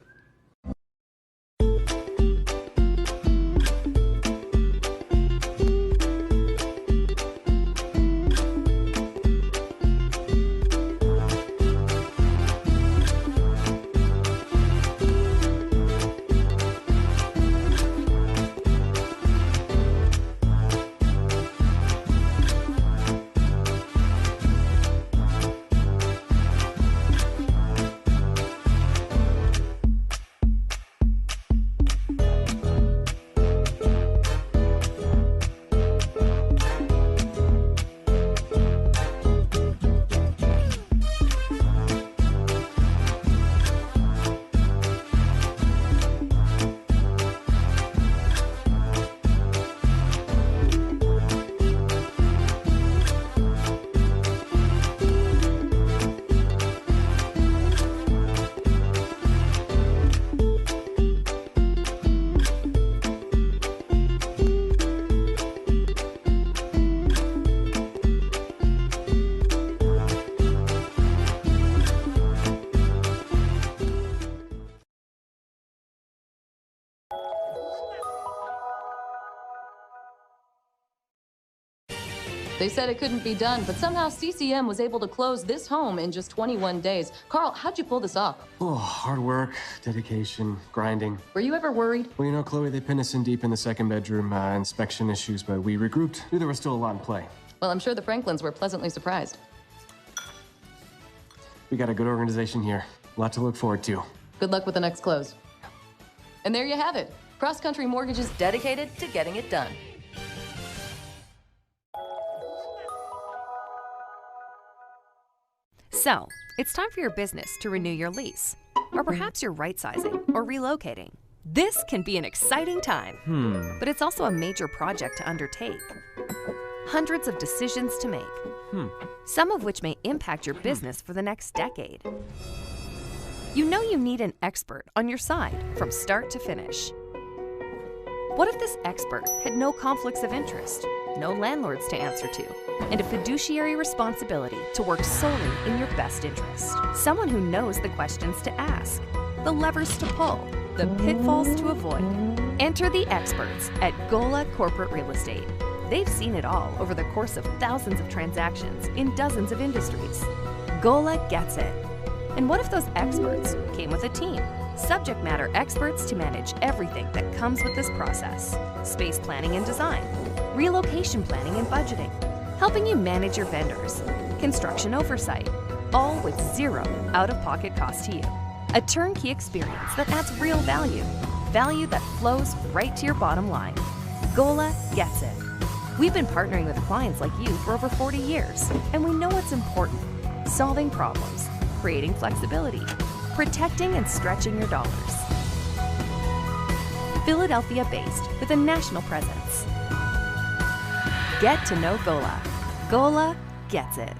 They said it couldn't be done, but somehow CCM was able to close this home in just 21 days. Carl, how'd you pull this off? Oh, hard work, dedication, grinding. Were you ever worried? Well, you know, Chloe, they pinned us in deep in the second bedroom, inspection issues, but we regrouped. Knew there was still a lot in play. Well, I'm sure the Franklins were pleasantly surprised. We got a good organization here. A lot to look forward to. Good luck with the next close. And there you have it. Cross Country Mortgage is dedicated to getting it done. So, it's time for your business to renew your lease. Or perhaps you're right-sizing or relocating. This can be an exciting time, but it's also a major project to undertake. Hundreds of decisions to make, some of which may impact your business for the next decade. You know you need an expert on your side from start to finish. What if this expert had no conflicts of interest, no landlords to answer to, and a fiduciary responsibility to work solely in your best interest? Someone who knows the questions to ask, the levers to pull, the pitfalls to avoid. Enter the experts at Gola Corporate Real Estate. They've seen it all over the course of thousands of transactions in dozens of industries. Gola gets it. And what if those experts came with a team? Subject matter experts to manage everything that comes with this process. Space planning and design, relocation planning and budgeting, helping you manage your vendors, construction oversight, all with zero out-of-pocket cost to you. A turnkey experience that adds real value, value that flows right to your bottom line. Gola gets it. We've been partnering with clients like you for over 40 years, and we know what's important: solving problems, creating flexibility, protecting and stretching your dollars. Philadelphia-based with a national presence. Get to know Gola. Gola gets it.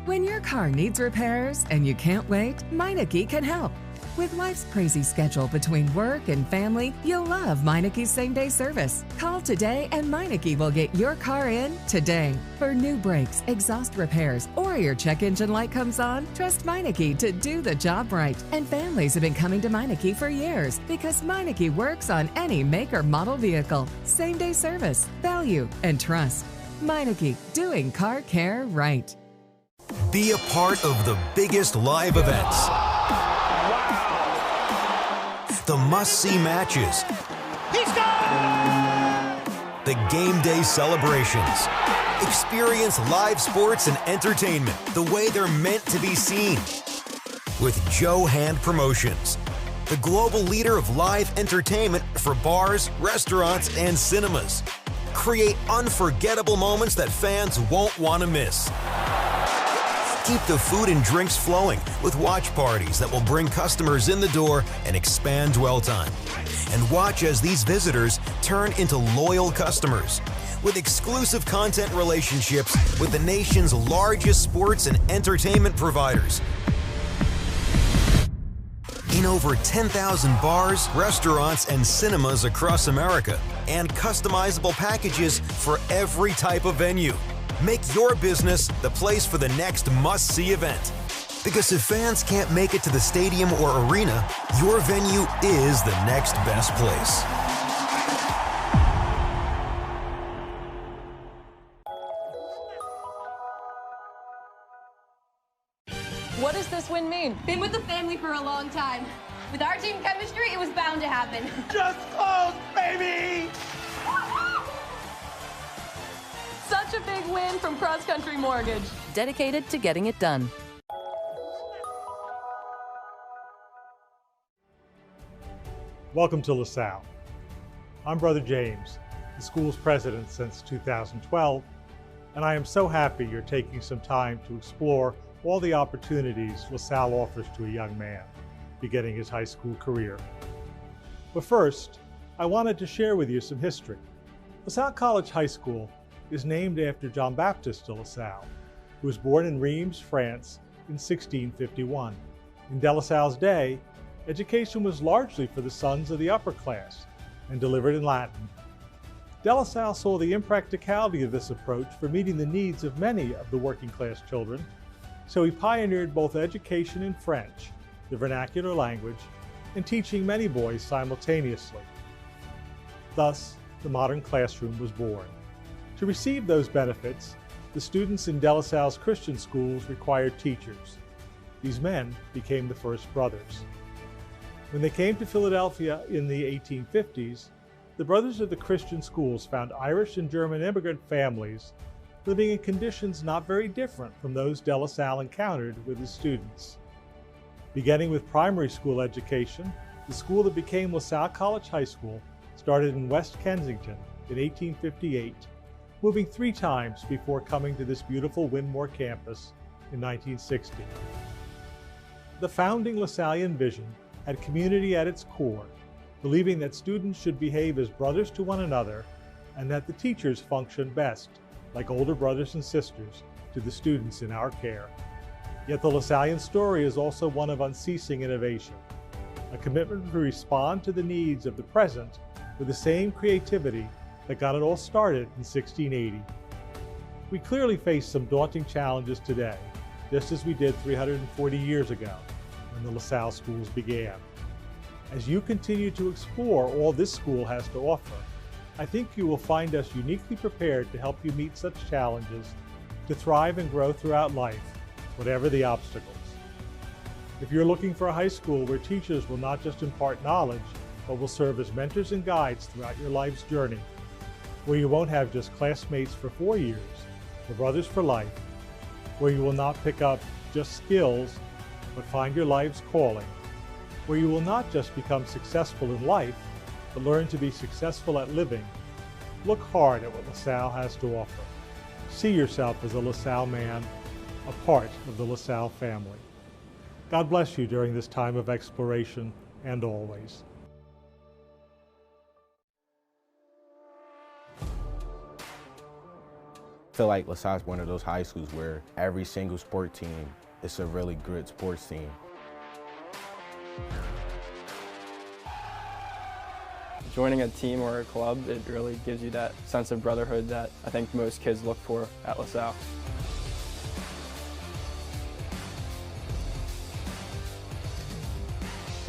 When your car needs repairs and you can't wait, Meineke can help. With life's crazy schedule between work and family, you'll love Meineke's same-day service. Call today and Meineke will get your car in today. For new brakes, exhaust repairs, or your check engine light comes on, trust Meineke to do the job right. And families have been coming to Meineke for years because Meineke works on any make or model vehicle. Same-day service, value, and trust. Meineke, doing car care right. Be a part of the biggest live events. The must-see matches. He's gone! The game day celebrations. Experience live sports and entertainment the way they're meant to be seen. With Joe Hand Promotions, the global leader of live entertainment for bars, restaurants, and cinemas. Create unforgettable moments that fans won't want to miss. Keep the food and drinks flowing with watch parties that will bring customers in the door and expand dwell time. And watch as these visitors turn into loyal customers with exclusive content relationships with the nation's largest sports and entertainment providers. In over 10,000 bars, restaurants, and cinemas across America, and customizable packages for every type of venue. Make your business the place for the next must-see event. Because if fans can't make it to the stadium or arena, your venue is the next best place. What does this win mean? Been with the family for a long time. With our team chemistry, it was bound to happen. Just close, baby! Such a big win from Cross Country Mortgage, dedicated to getting it done. Welcome to LaSalle. I'm Brother James, the school's president since 2012, and I am so happy you're taking some time to explore all the opportunities LaSalle offers to a young man beginning his high school career. But first, I wanted to share with you some history. LaSalle College High School is named after John Baptiste de LaSalle, who was born in Reims, France in 1651. In de LaSalle's day, education was largely for the sons of the upper class and delivered in Latin. De LaSalle saw the impracticality of this approach for meeting the needs of many of the working class children, so he pioneered both education in French, the vernacular language, and teaching many boys simultaneously. Thus, the modern classroom was born. To receive those benefits, the students in De La Salle's Christian schools required teachers. These men became the first brothers. When they came to Philadelphia in the 1850s, the brothers of the Christian schools found Irish and German immigrant families living in conditions not very different from those De La Salle encountered with his students. Beginning with primary school education, the school that became LaSalle College High School started in West Kensington in 1858, moving 3 times before coming to this beautiful Wynmore campus in 1960. The founding LaSallian vision had community at its core, believing that students should behave as brothers to one another and that the teachers function best like older brothers and sisters to the students in our care. Yet the LaSallian story is also one of unceasing innovation, a commitment to respond to the needs of the present with the same creativity that got it all started in 1680. We clearly face some daunting challenges today, just as we did 340 years ago when the LaSalle schools began. As you continue to explore all this school has to offer, I think you will find us uniquely prepared to help you meet such challenges, to thrive and grow throughout life, whatever the obstacles. If you're looking for a high school where teachers will not just impart knowledge, but will serve as mentors and guides throughout your life's journey, where you won't have just classmates for 4 years, but brothers for life, where you will not pick up just skills, but find your life's calling, where you will not just become successful in life, but learn to be successful at living, look hard at what LaSalle has to offer. See yourself as a LaSalle man, a part of the LaSalle family. God bless you during this time of exploration and always. I feel like LaSalle is one of those high schools where every single sport team is a really good sports team. Joining a team or a club, it really gives you that sense of brotherhood that I think most kids look for at LaSalle.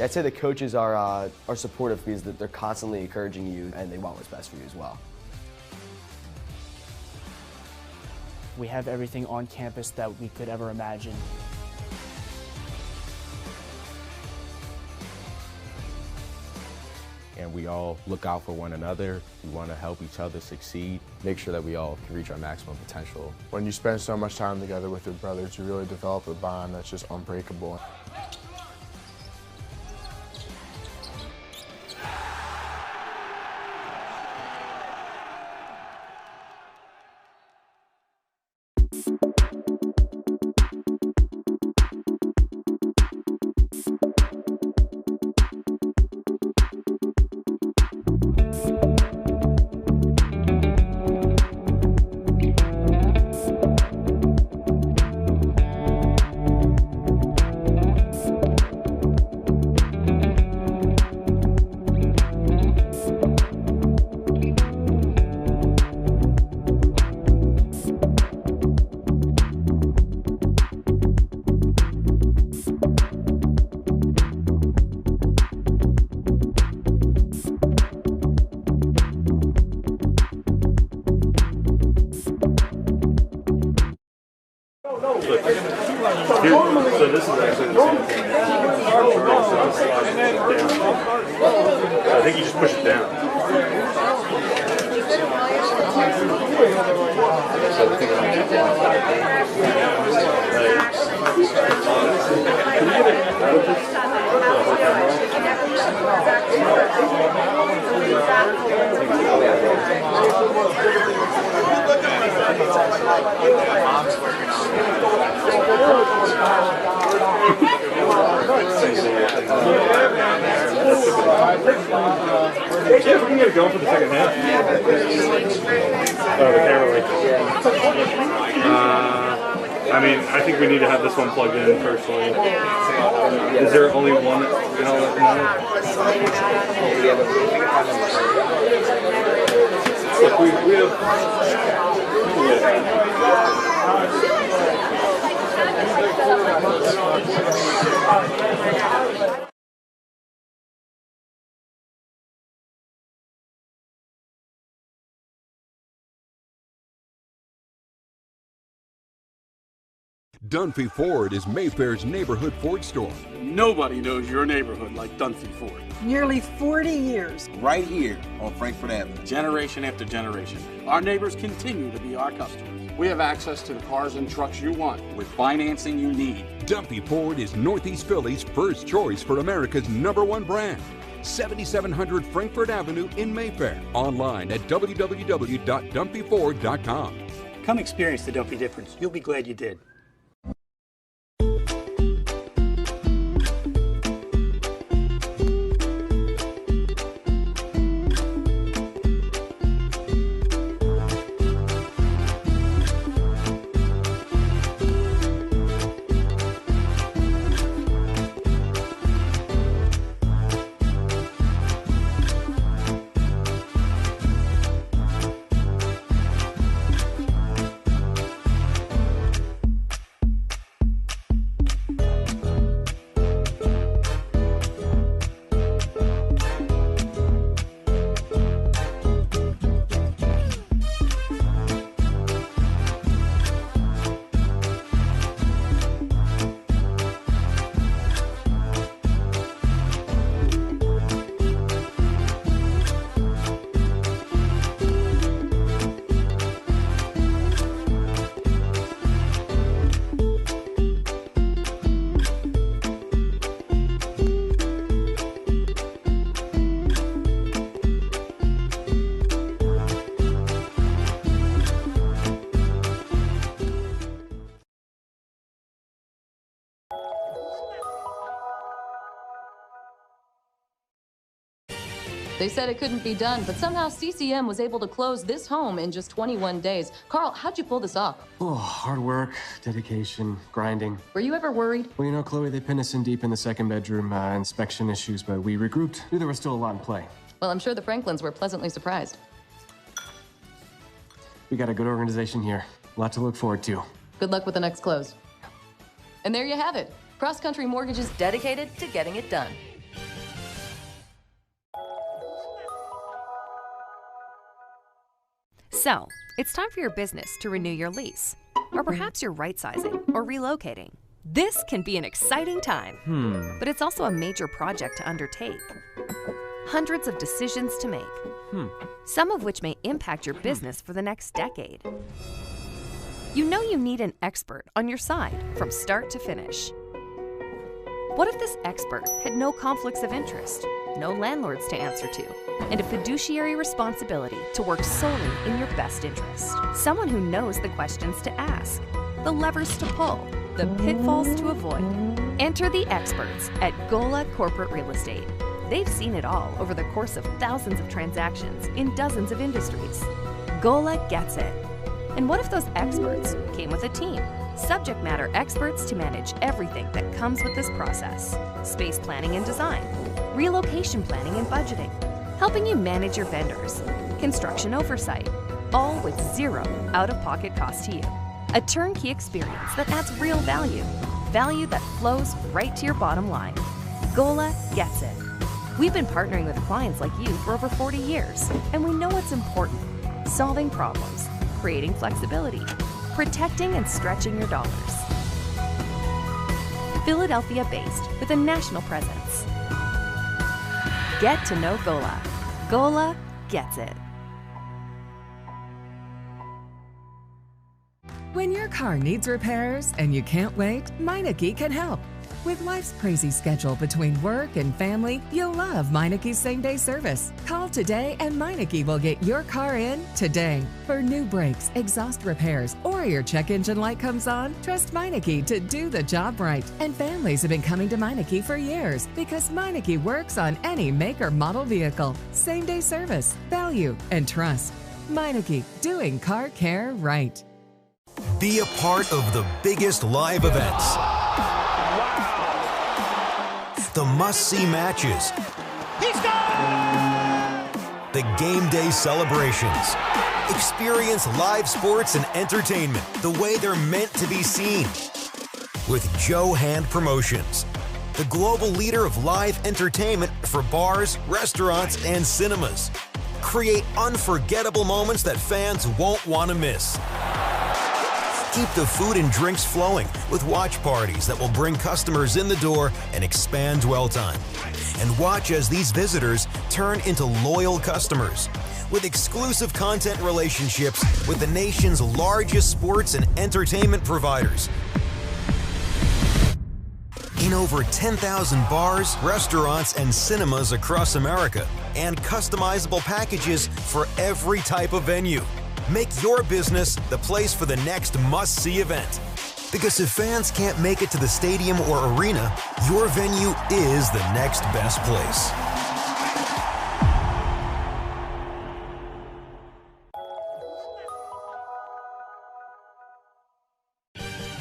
I'd say the coaches are supportive because they're constantly encouraging you and they want what's best for you as well. We have everything on campus that we could ever imagine. And we all look out for one another. We want to help each other succeed. Make sure that we all can reach our maximum potential. When you spend so much time together with your brothers, you really develop a bond that's just unbreakable. So this is actually the same thing. I think you just push it down. Yeah, we can get it going for the second half. Oh, the camera right there. I mean, I think we need to have this one plugged in personally. Is there only one outlet now? Look, we have... Dunphy Ford is Mayfair's neighborhood Ford store. Nobody knows your neighborhood like Dunphy Ford. Nearly 40 years. Right here on Frankfurt Avenue. Generation after generation. Our neighbors continue to be our customers. We have access to the cars and trucks you want with financing you need. Dunphy Ford is Northeast Philly's first choice for America's #1 brand. 7700 Frankfurt Avenue in Mayfair. Online at www.dunphyford.com. Come experience the Dunphy difference. You'll be glad you did. They said it couldn't be done, but somehow CCM was able to close this home in just 21 days. Carl, how'd you pull this off? Oh, hard work, dedication, grinding. Were you ever worried? Well, you know, Chloe, they pinned us in deep in the second bedroom, inspection issues, but we regrouped. Knew there was still a lot in play. Well, I'm sure the Franklins were pleasantly surprised. We got a good organization here. A lot to look forward to. Good luck with the next close. And there you have it. Cross Country Mortgage is dedicated to getting it done. So, it's time for your business to renew your lease. Or perhaps you're right-sizing or relocating. This can be an exciting time, but it's also a major project to undertake. Hundreds of decisions to make, some of which may impact your business for the next decade. You know you need an expert on your side from start to finish. What if this expert had no conflicts of interest, no landlords to answer to, and a fiduciary responsibility to work solely in your best interest? Someone who knows the questions to ask, the levers to pull, the pitfalls to avoid. Enter the experts at Gola Corporate Real Estate. They've seen it all over the course of thousands of transactions in dozens of industries. Gola gets it. And what if those experts came with a team? Subject matter experts to manage everything that comes with this process. Space planning and design, relocation planning and budgeting, helping you manage your vendors, construction oversight, all with zero out-of-pocket cost to you. A turnkey experience that adds real value, value that flows right to your bottom line. Gola gets it. We've been partnering with clients like you for over 40 years, and we know what's important: solving problems, creating flexibility, protecting and stretching your dollars. Philadelphia-based with a national presence. Get to know Gola. Gola gets it. When your car needs repairs and you can't wait, Meineke can help. With life's crazy schedule between work and family, you'll love Meineke's same-day service. Call today and Meineke will get your car in today. For new brakes, exhaust repairs, or your check engine light comes on, trust Meineke to do the job right. And families have been coming to Meineke for years because Meineke works on any make or model vehicle. Same-day service, value, and trust. Meineke, doing car care right. Be a part of the biggest live events. The must-see matches. He scored! The game day celebrations. Experience live sports and entertainment the way they're meant to be seen. With Joe Hand Promotions, the global leader of live entertainment for bars, restaurants, and cinemas. Create unforgettable moments that fans won't want to miss. Keep the food and drinks flowing with watch parties that will bring customers in the door and expand dwell time. And watch as these visitors turn into loyal customers with exclusive content relationships with the nation's largest sports and entertainment providers. In over 10,000 bars, restaurants, and cinemas across America, and customizable packages for every type of venue. Make your business the place for the next must-see event. Because if fans can't make it to the stadium or arena, your venue is the next best place.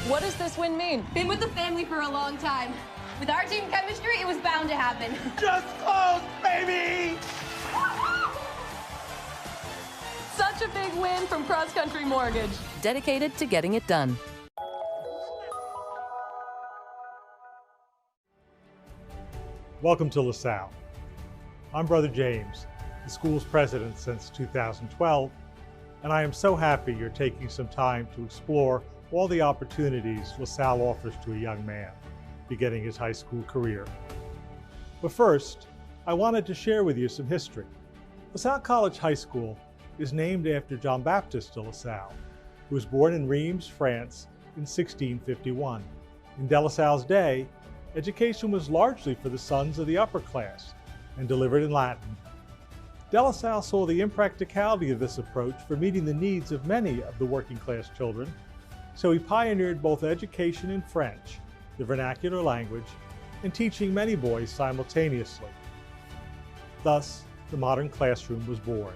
What does this win mean? Been with the family for a long time. With our team chemistry, it was bound to happen. Just close, baby! Such a big win from Cross Country Mortgage. Dedicated to getting it done. Welcome to LaSalle. I'm Brother James, the school's president since 2012, and I am so happy you're taking some time to explore all the opportunities LaSalle offers to a young man beginning his high school career. But first, I wanted to share with you some history. LaSalle College High School is named after Jean-Baptiste de LaSalle, who was born in Reims, France in 1651. In de LaSalle's day, education was largely for the sons of the upper class and delivered in Latin. De LaSalle saw the impracticality of this approach for meeting the needs of many of the working class children, so he pioneered both education in French, the vernacular language, and teaching many boys simultaneously. Thus, the modern classroom was born.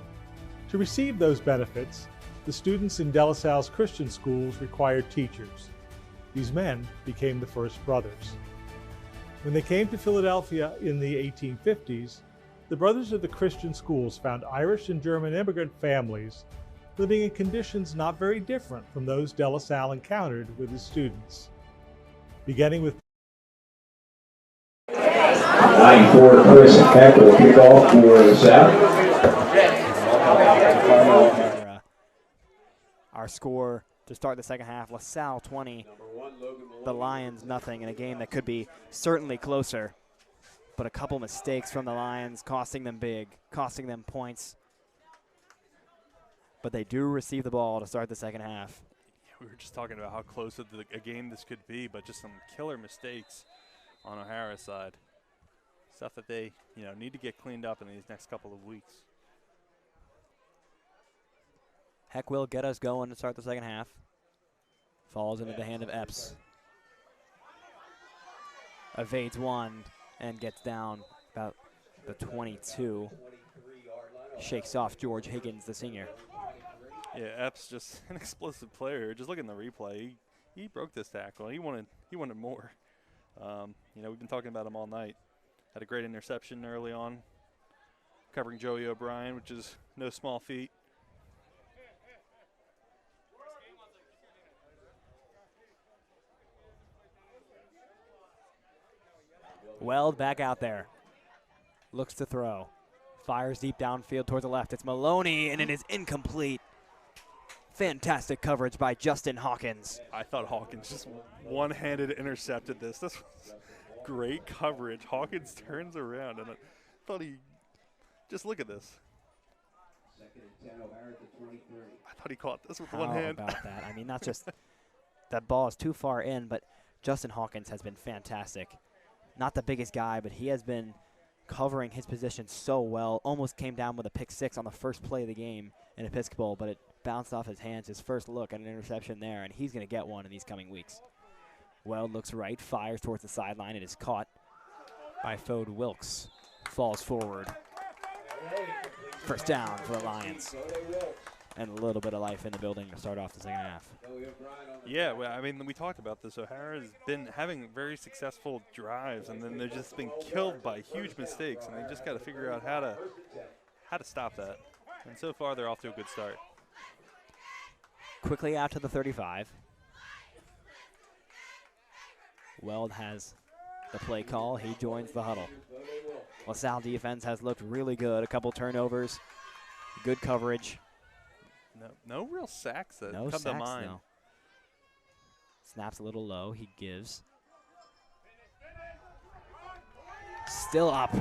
To receive those benefits, the students in de LaSalle's Christian schools required teachers. These men became the first brothers. When they came to Philadelphia in the 1850s, the brothers of the Christian schools found Irish and German immigrant families living in conditions not very different from those de LaSalle encountered with his students. Beginning with 94 Chris Heck will kick off for LaSalle. Our score to start the second half, LaSalle 20, the Lions nothing, in a game that could be certainly closer. But a couple mistakes from the Lions costing them big, costing them points. But they do receive the ball to start the second half. We were just talking about how close of a game this could be, but just some killer mistakes on O'Hara's side. Stuff that they, need to get cleaned up in these next couple of weeks. Heck will get us going to start the second half. Falls into the hand of Epps. Evades one and gets down about the 22. Shakes off George Higgins, the senior. Yeah, Epps just an explosive player. Just look at the replay. He broke this tackle. He wanted more. We've been talking about him all night. Had a great interception early on, covering Joey O'Brien, which is no small feat. Weld back out there. Looks to throw. Fires deep downfield towards the left. It's Maloney, and it is incomplete. Fantastic coverage by Justin Hawkins. I thought Hawkins just one-handed intercepted this. This was great coverage. Hawkins turns around, and I thought just look at this. I thought he caught this with one hand. How about that? I mean, not just that ball is too far in, but Justin Hawkins has been fantastic. Not the biggest guy, but he has been covering his position so well. Almost came down with a pick six on the first play of the game in Episcopal, but it bounced off his hands. His first look at an interception there, and he's going to get one in these coming weeks. Weld looks right, fires towards the sideline. It is caught by Fode Wilkes. Falls forward. First down for the Lions. And a little bit of life in the building to start off the second half. Yeah, well, I mean, we talked about this. O'Hara's been having very successful drives, and then they've just been killed by huge mistakes, and they just got to figure out how to stop that. And so far, they're off to a good start. Quickly out to the 35. Weld has the play call. He joins the huddle. LaSalle defense has looked really good. A couple turnovers, good coverage. No real sacks that no come sacks, to mind. No. Snaps a little low. He gives. Still up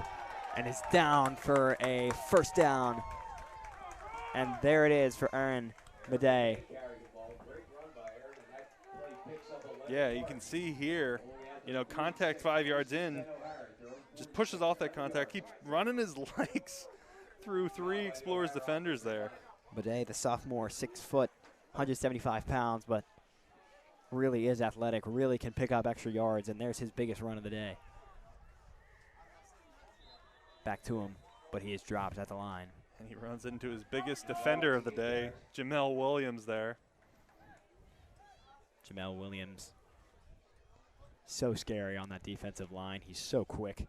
and is down for a first down. And there it is for Aaron Madej. Yeah, you can see here, you know, contact 5 yards in, just pushes off that contact, keeps running his legs through 3 Explorers defenders there. Madej, the sophomore, 6 foot, 175 pounds, but really is athletic, really can pick up extra yards, and there's his biggest run of the day. Back to him, but he is dropped at the line. And he runs into his biggest defender of the day, Jamel Williams there. Jamel Williams, so scary on that defensive line. He's so quick.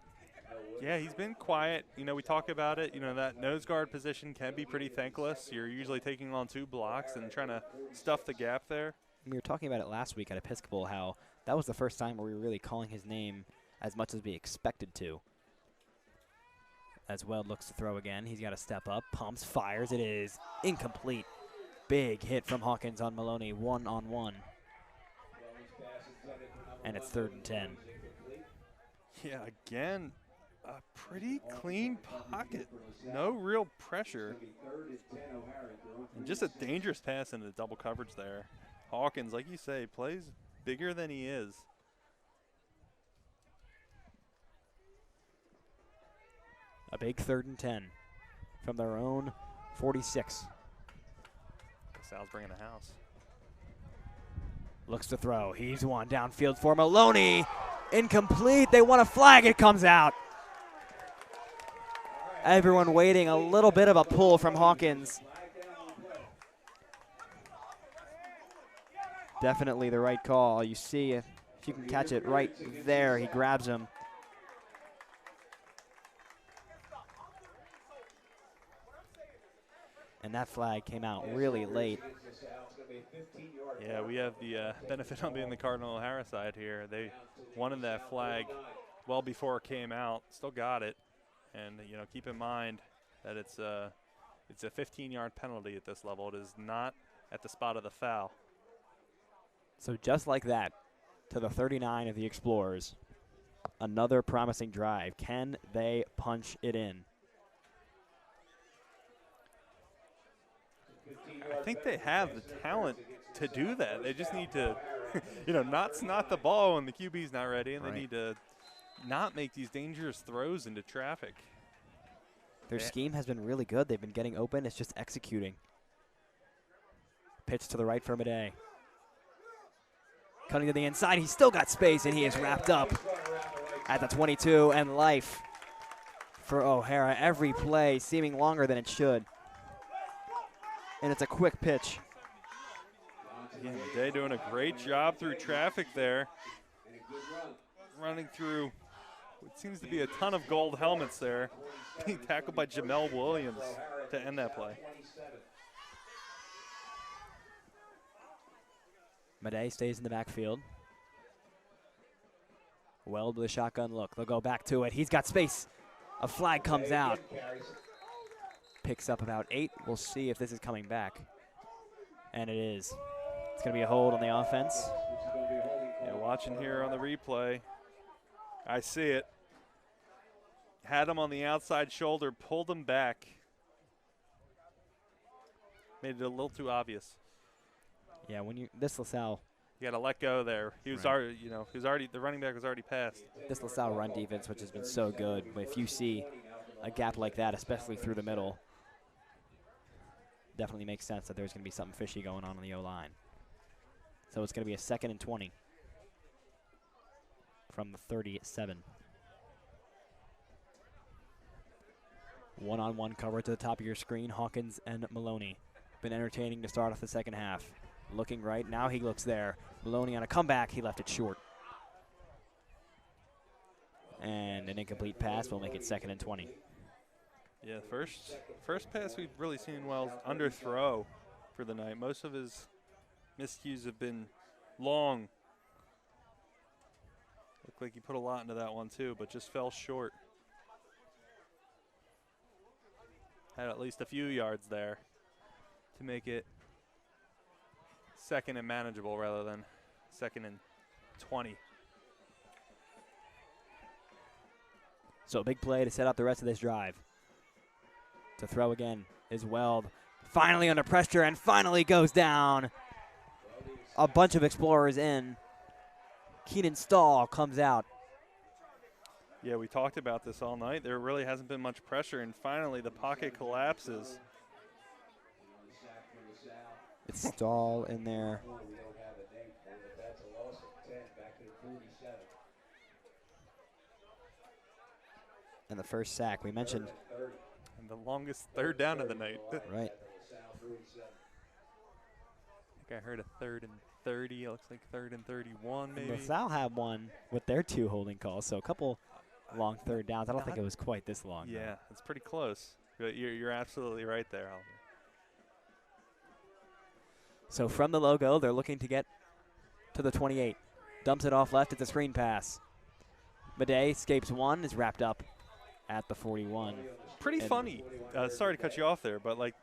Yeah, he's been quiet. You know, we talk about it. You know, that nose guard position can be pretty thankless. You're usually taking on 2 blocks and trying to stuff the gap there. We were talking about it last week at Episcopal, how that was the first time where we were really calling his name as much as we expected to. As Weld looks to throw again. He's got to step up, pumps, fires. It is incomplete. Big hit from Hawkins on Maloney, 1-on-1. And it's 3rd and 10. Yeah, again, a pretty clean pocket. No real pressure. And just a dangerous pass into double coverage there. Hawkins, like you say, plays bigger than he is. A big 3rd and 10 from their own 46. Sal's bringing the house. Looks to throw. He's one downfield for Maloney. Incomplete. They want a flag. It comes out. Everyone waiting. A little bit of a pull from Hawkins. Definitely the right call. You see if you can catch it right there. He grabs him. And that flag came out really late. Yeah, we have the benefit of being the Cardinal O'Hara side here. They wanted that flag well before it came out. Still got it. And, you know, keep in mind that it's a 15-yard penalty at this level. It is not at the spot of the foul. So just like that, to the 39 of the Explorers. Another promising drive. Can they punch it in? I think they have the talent to do that. They just need to, you know, not snot the ball when the QB's not ready, and they need to not make these dangerous throws into traffic. Their scheme has been really good. They've been getting open. It's just executing. Pitch to the right for Madej. Cutting to the inside. He's still got space, and he is wrapped up at the 22, and life for O'Hara. Every play seeming longer than it should. And it's a quick pitch. Yeah, Madej doing a great job through traffic there. Running through what seems to be a ton of gold helmets there. Being tackled by Jamel Williams to end that play. Madej stays in the backfield. Weld with a shotgun look. They'll go back to it. He's got space. A flag comes out. Picks up about 8. We'll see if this is coming back. And it is. It's going to be a hold on the offense. Yeah, watching here on the replay, I see it. Had him on the outside shoulder, pulled him back. Made it a little too obvious. Yeah, when you this LaSalle, you got to let go there. He was already, you know, the running back was already passed. This LaSalle run defense, which has been so good, but if you see a gap like that, especially through the middle, definitely makes sense that there's going to be something fishy going on the O-line. So it's going to be a 2nd and 20 from the 37. One-on-one cover to the top of your screen. Hawkins and Maloney. Been entertaining to start off the second half. Looking right. Now he looks there. Maloney on a comeback. He left it short. And an incomplete pass will make it 2nd and 20. Yeah, first pass we've really seen Wells underthrow for the night. Most of his miscues have been long. Looked like he put a lot into that one too, but just fell short. Had at least a few yards there to make it 2nd and manageable rather than 2nd and 20. So a big play to set up the rest of this drive. To throw again is Weld. Finally under pressure and finally goes down. A bunch of explorers in. Keenan Stahl comes out. Yeah, we talked about this all night. There really hasn't been much pressure, and finally the pocket collapses. It's Stahl in there. And the first sack we mentioned. And the longest 3rd down of the night. Right. I think I heard a 3rd and 30. It looks like 3rd and 31 maybe. LaSalle had one with their 2 holding calls, so a couple long 3rd downs. I don't think it was quite this long. Yeah, though. it's pretty close. But you're absolutely right there, Oliver. So from the logo, they're looking to get to the 28. Dumps it off left. It's a screen pass. Bidet escapes one, is wrapped up at the 41. Pretty funny. Sorry to cut you off there, but like,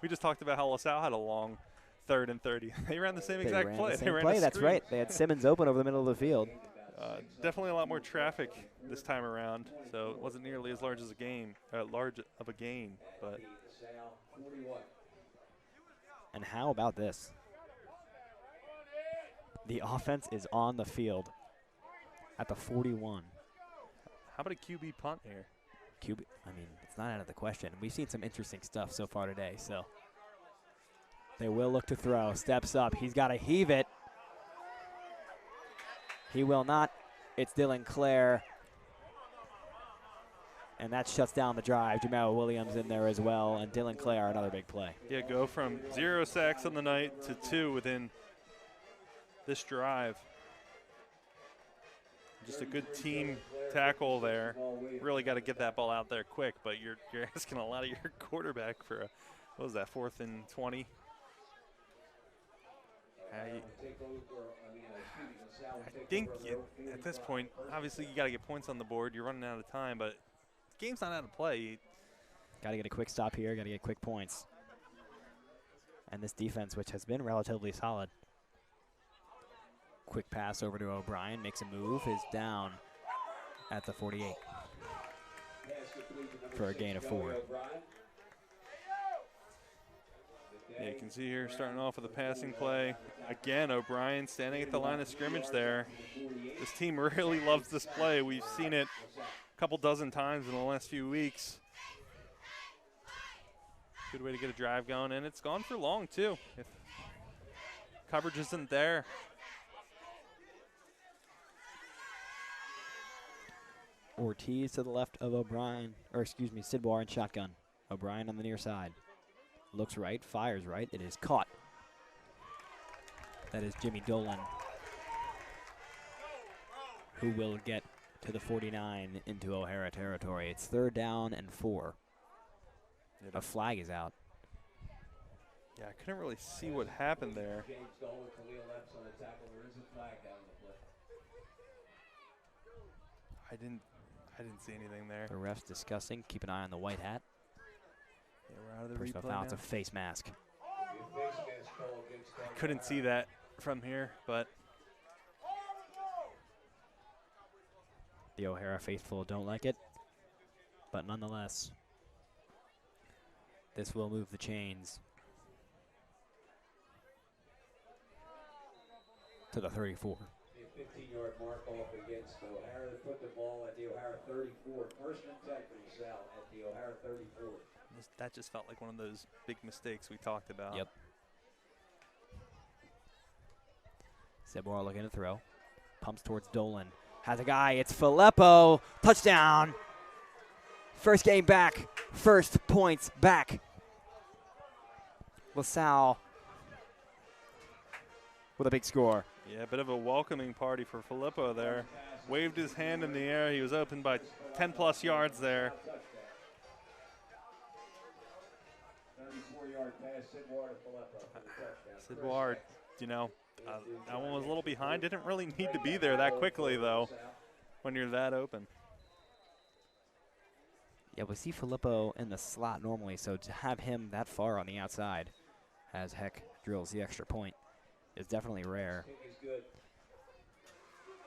we just talked about how LaSalle had a long 3rd and 30. They ran the same exact play. They ran that's right. They had Simmons open over the middle of the field. Definitely a lot more traffic this time around, so it wasn't nearly as large of a gain, but. And how about this? The offense is on the field at the 41. How about a QB punt here? I mean, it's not out of the question. We've seen some interesting stuff so far today, so they will look to throw. Steps up. He's got to heave it. He will not. It's Dylan Clare. And that shuts down the drive. Jamal Williams in there as well, and Dylan Clare, another big play. Yeah, go from 0 sacks on the night to 2 within this drive. Just a good team tackle there. Really got to get that ball out there quick, but you're asking a lot of your quarterback for what was that, 4th and 20? I think at this point, obviously you got to get points on the board. You're running out of time, but the game's not out of play. Got to get a quick stop here. Got to get quick points. And this defense, which has been relatively solid. Quick pass over to O'Brien, makes a move, is down at the 48 for a gain of 4. Yeah, you can see here starting off with a passing play. Again, O'Brien standing at the line of scrimmage there. This team really loves this play. We've seen it a couple dozen times in the last few weeks. Good way to get a drive going, and it's gone for long too. If coverage isn't there. Ortiz to the left of O'Brien, or excuse me, Sidwar in shotgun. O'Brien on the near side. Looks right, fires right. It is caught. That is Jimmy Dolan, who will get to the 49 into O'Hara territory. It's 3rd down and 4. A flag is out. Yeah, I couldn't really see what happened there. I didn't see anything there. The ref's discussing. Keep an eye on the white hat. Yeah, we're out of the Personal replay foul. now. It's a face mask. I couldn't see that from here, but the O'Hara faithful don't like it, but nonetheless, this will move the chains to the 34. 15-yard mark off against O'Hara. They put the ball at the O'Hara 34. 1st and 10 for LaSalle at the O'Hara 34. that just felt like one of those big mistakes we talked about. Yep. Sidwar looking to throw. Pumps towards Dolan. Has a guy. It's Filippo. Touchdown. First game back. First points back. LaSalle with a big score. Yeah, a bit of a welcoming party for Filippo there. Waved his hand in the air. He was open by 10-plus yards there. 34-yard pass, Sidwar to Filippo for the touchdown. Sidwar, you know, that one was a little behind. Didn't really need to be there that quickly, though, when you're that open. Yeah, we see Filippo in the slot normally, so to have him that far on the outside as Heck drills the extra point. is definitely rare. Kick is good.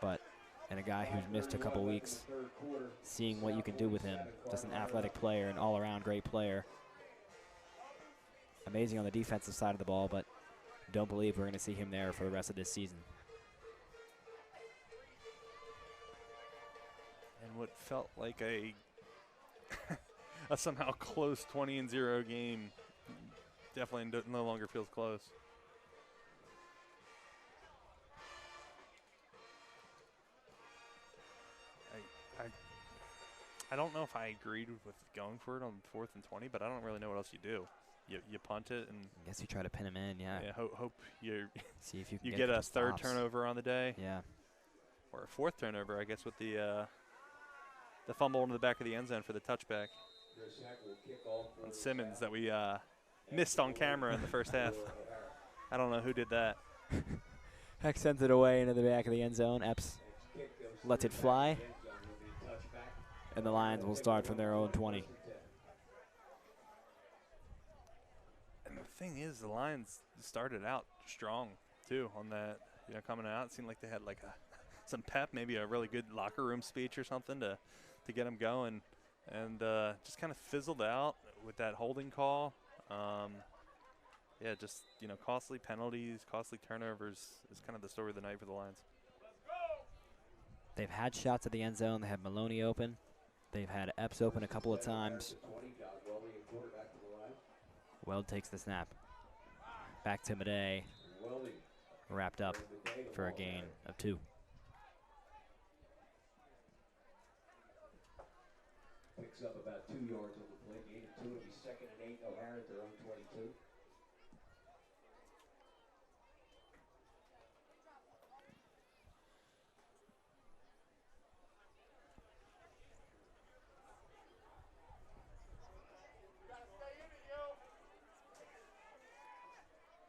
But, and a guy who's missed a couple weeks, seeing what you can do with him. Just an athletic player, an all-around great player. Amazing on the defensive side of the ball, but don't believe we're going to see him there for the rest of this season. And what felt like a somehow close 20-0 game definitely no longer feels close. I don't know if I agreed with going for it on 4th and 20, but I don't really know what else you do. You punt it and I guess you try to pin him in, yeah. Yeah, hope you see if you can get a third stops. turnover on the day. Yeah. Or a 4th turnover, I guess, with the fumble into the back of the end zone for the touchback. On Simmons that we missed on camera in the first half. I don't know who did that. Heck sends it away into the back of the end zone. Epps lets it fly. And the Lions will start from their own 20. And the thing is, the Lions started out strong, too, on that. Coming out, it seemed like they had like some pep, maybe a really good locker room speech or something to get them going. And just kind of fizzled out with that holding call. Yeah, just, costly penalties, costly turnovers is kind of the story of the night for the Lions. They've had shots at the end zone. They have Maloney open. They've had Epps open a couple of times. Weld takes the snap. Back to Madej. Wrapped up for a gain of 2. Picks up about 2 yards on the play. Gain of 2. It'll be 2nd and 8. O'Hara at their own 22.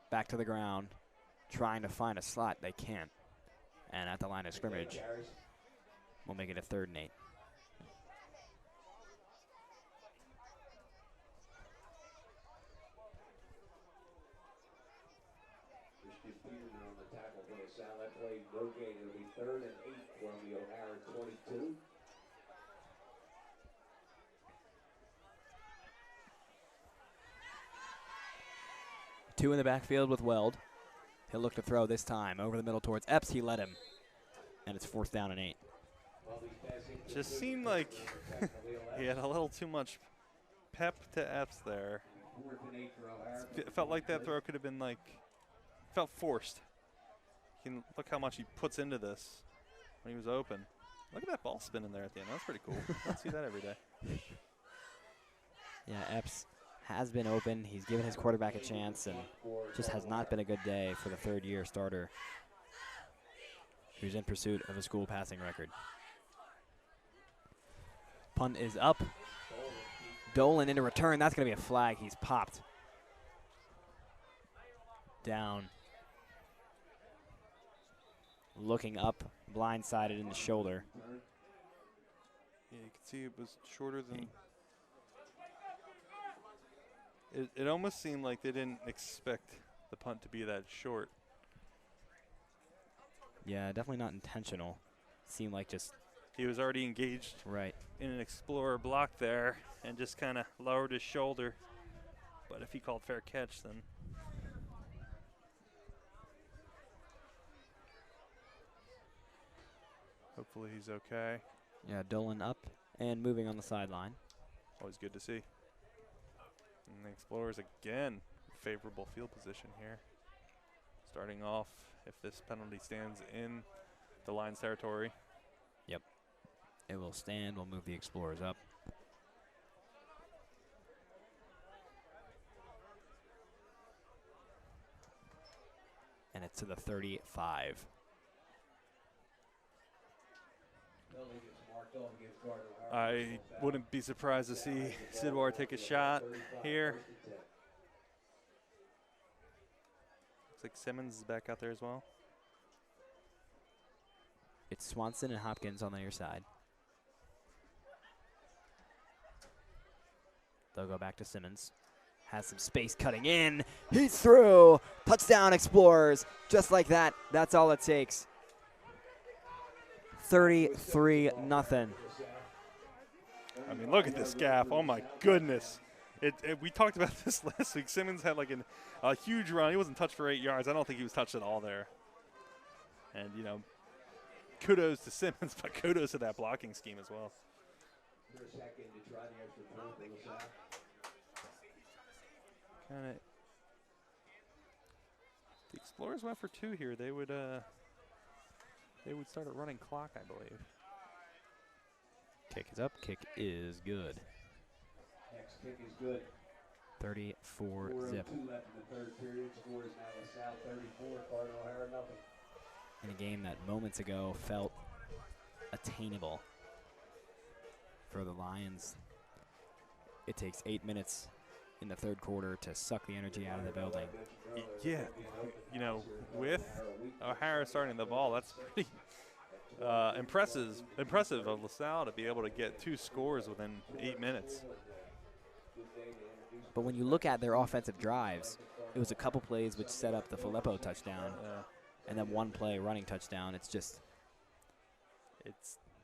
Back to the ground, trying to find a slot. They can't. And at the line of scrimmage, we'll make it a 3rd and 8. On the tackle for the Salle. That play, no gain. It'll be 3rd and 8 from the O'Hara 22. Two in the backfield with Weld. He'll look to throw this time over the middle towards Epps. He let him. And it's 4th down and 8. Just seemed like he had a little too much pep to Epps there. It felt like that throw could have been felt forced. You can look how much he puts into this when he was open. Look at that ball spinning there at the end. That's pretty cool. I don't see that every day. Yeah, Epps has been open. He's given his quarterback a chance and just has not been a good day for the 3rd-year starter who's in pursuit of a school passing record. Punt is up. Dolan into return. That's going to be a flag. He's popped. Down. Looking up, blindsided in the shoulder. Yeah, you can see it was shorter than... It almost seemed like they didn't expect the punt to be that short. Yeah, definitely not intentional. Seemed like just... He was already engaged in an explorer block there and just kind of lowered his shoulder. But if he called fair catch, then... Hopefully he's okay. Yeah, Dolan up and moving on the sideline. Always good to see. And the Explorers again, favorable field position here. Starting off, if this penalty stands in the Lions territory. Yep. It will stand. We'll move the Explorers up. And it's to the 35. I wouldn't be surprised to see Sidwar take a shot here. Looks like Simmons is back out there as well. It's Swanson and Hopkins on the near side. They'll go back to Simmons. Has some space cutting in. He's through. Touchdown, Explorers. Just like that. That's all it takes. 33-0. I mean, look at this gap. Oh, my goodness. We talked about this last week. Simmons had like a huge run. He wasn't touched for 8 yards. I don't think he was touched at all there. And, you know, kudos to Simmons, but kudos to that blocking scheme as well. Kinda, the Explorers went for 2 here. They would start a running clock, I believe. Kick is up. Kick is good. Next kick is good. 34-0. 4:02 left in the third period. Score is now LaSalle 34, Cardinal O'Hara nothing. In a game that moments ago felt attainable for the Lions. It takes 8 minutes in the third quarter to suck the energy out of the building. Yeah, you know, with O'Hara starting the ball, that's pretty impressive of LaSalle to be able to get 2 scores within 8 minutes. But when you look at their offensive drives, it was a couple plays which set up the Filippo touchdown, and then 1 play running touchdown. It's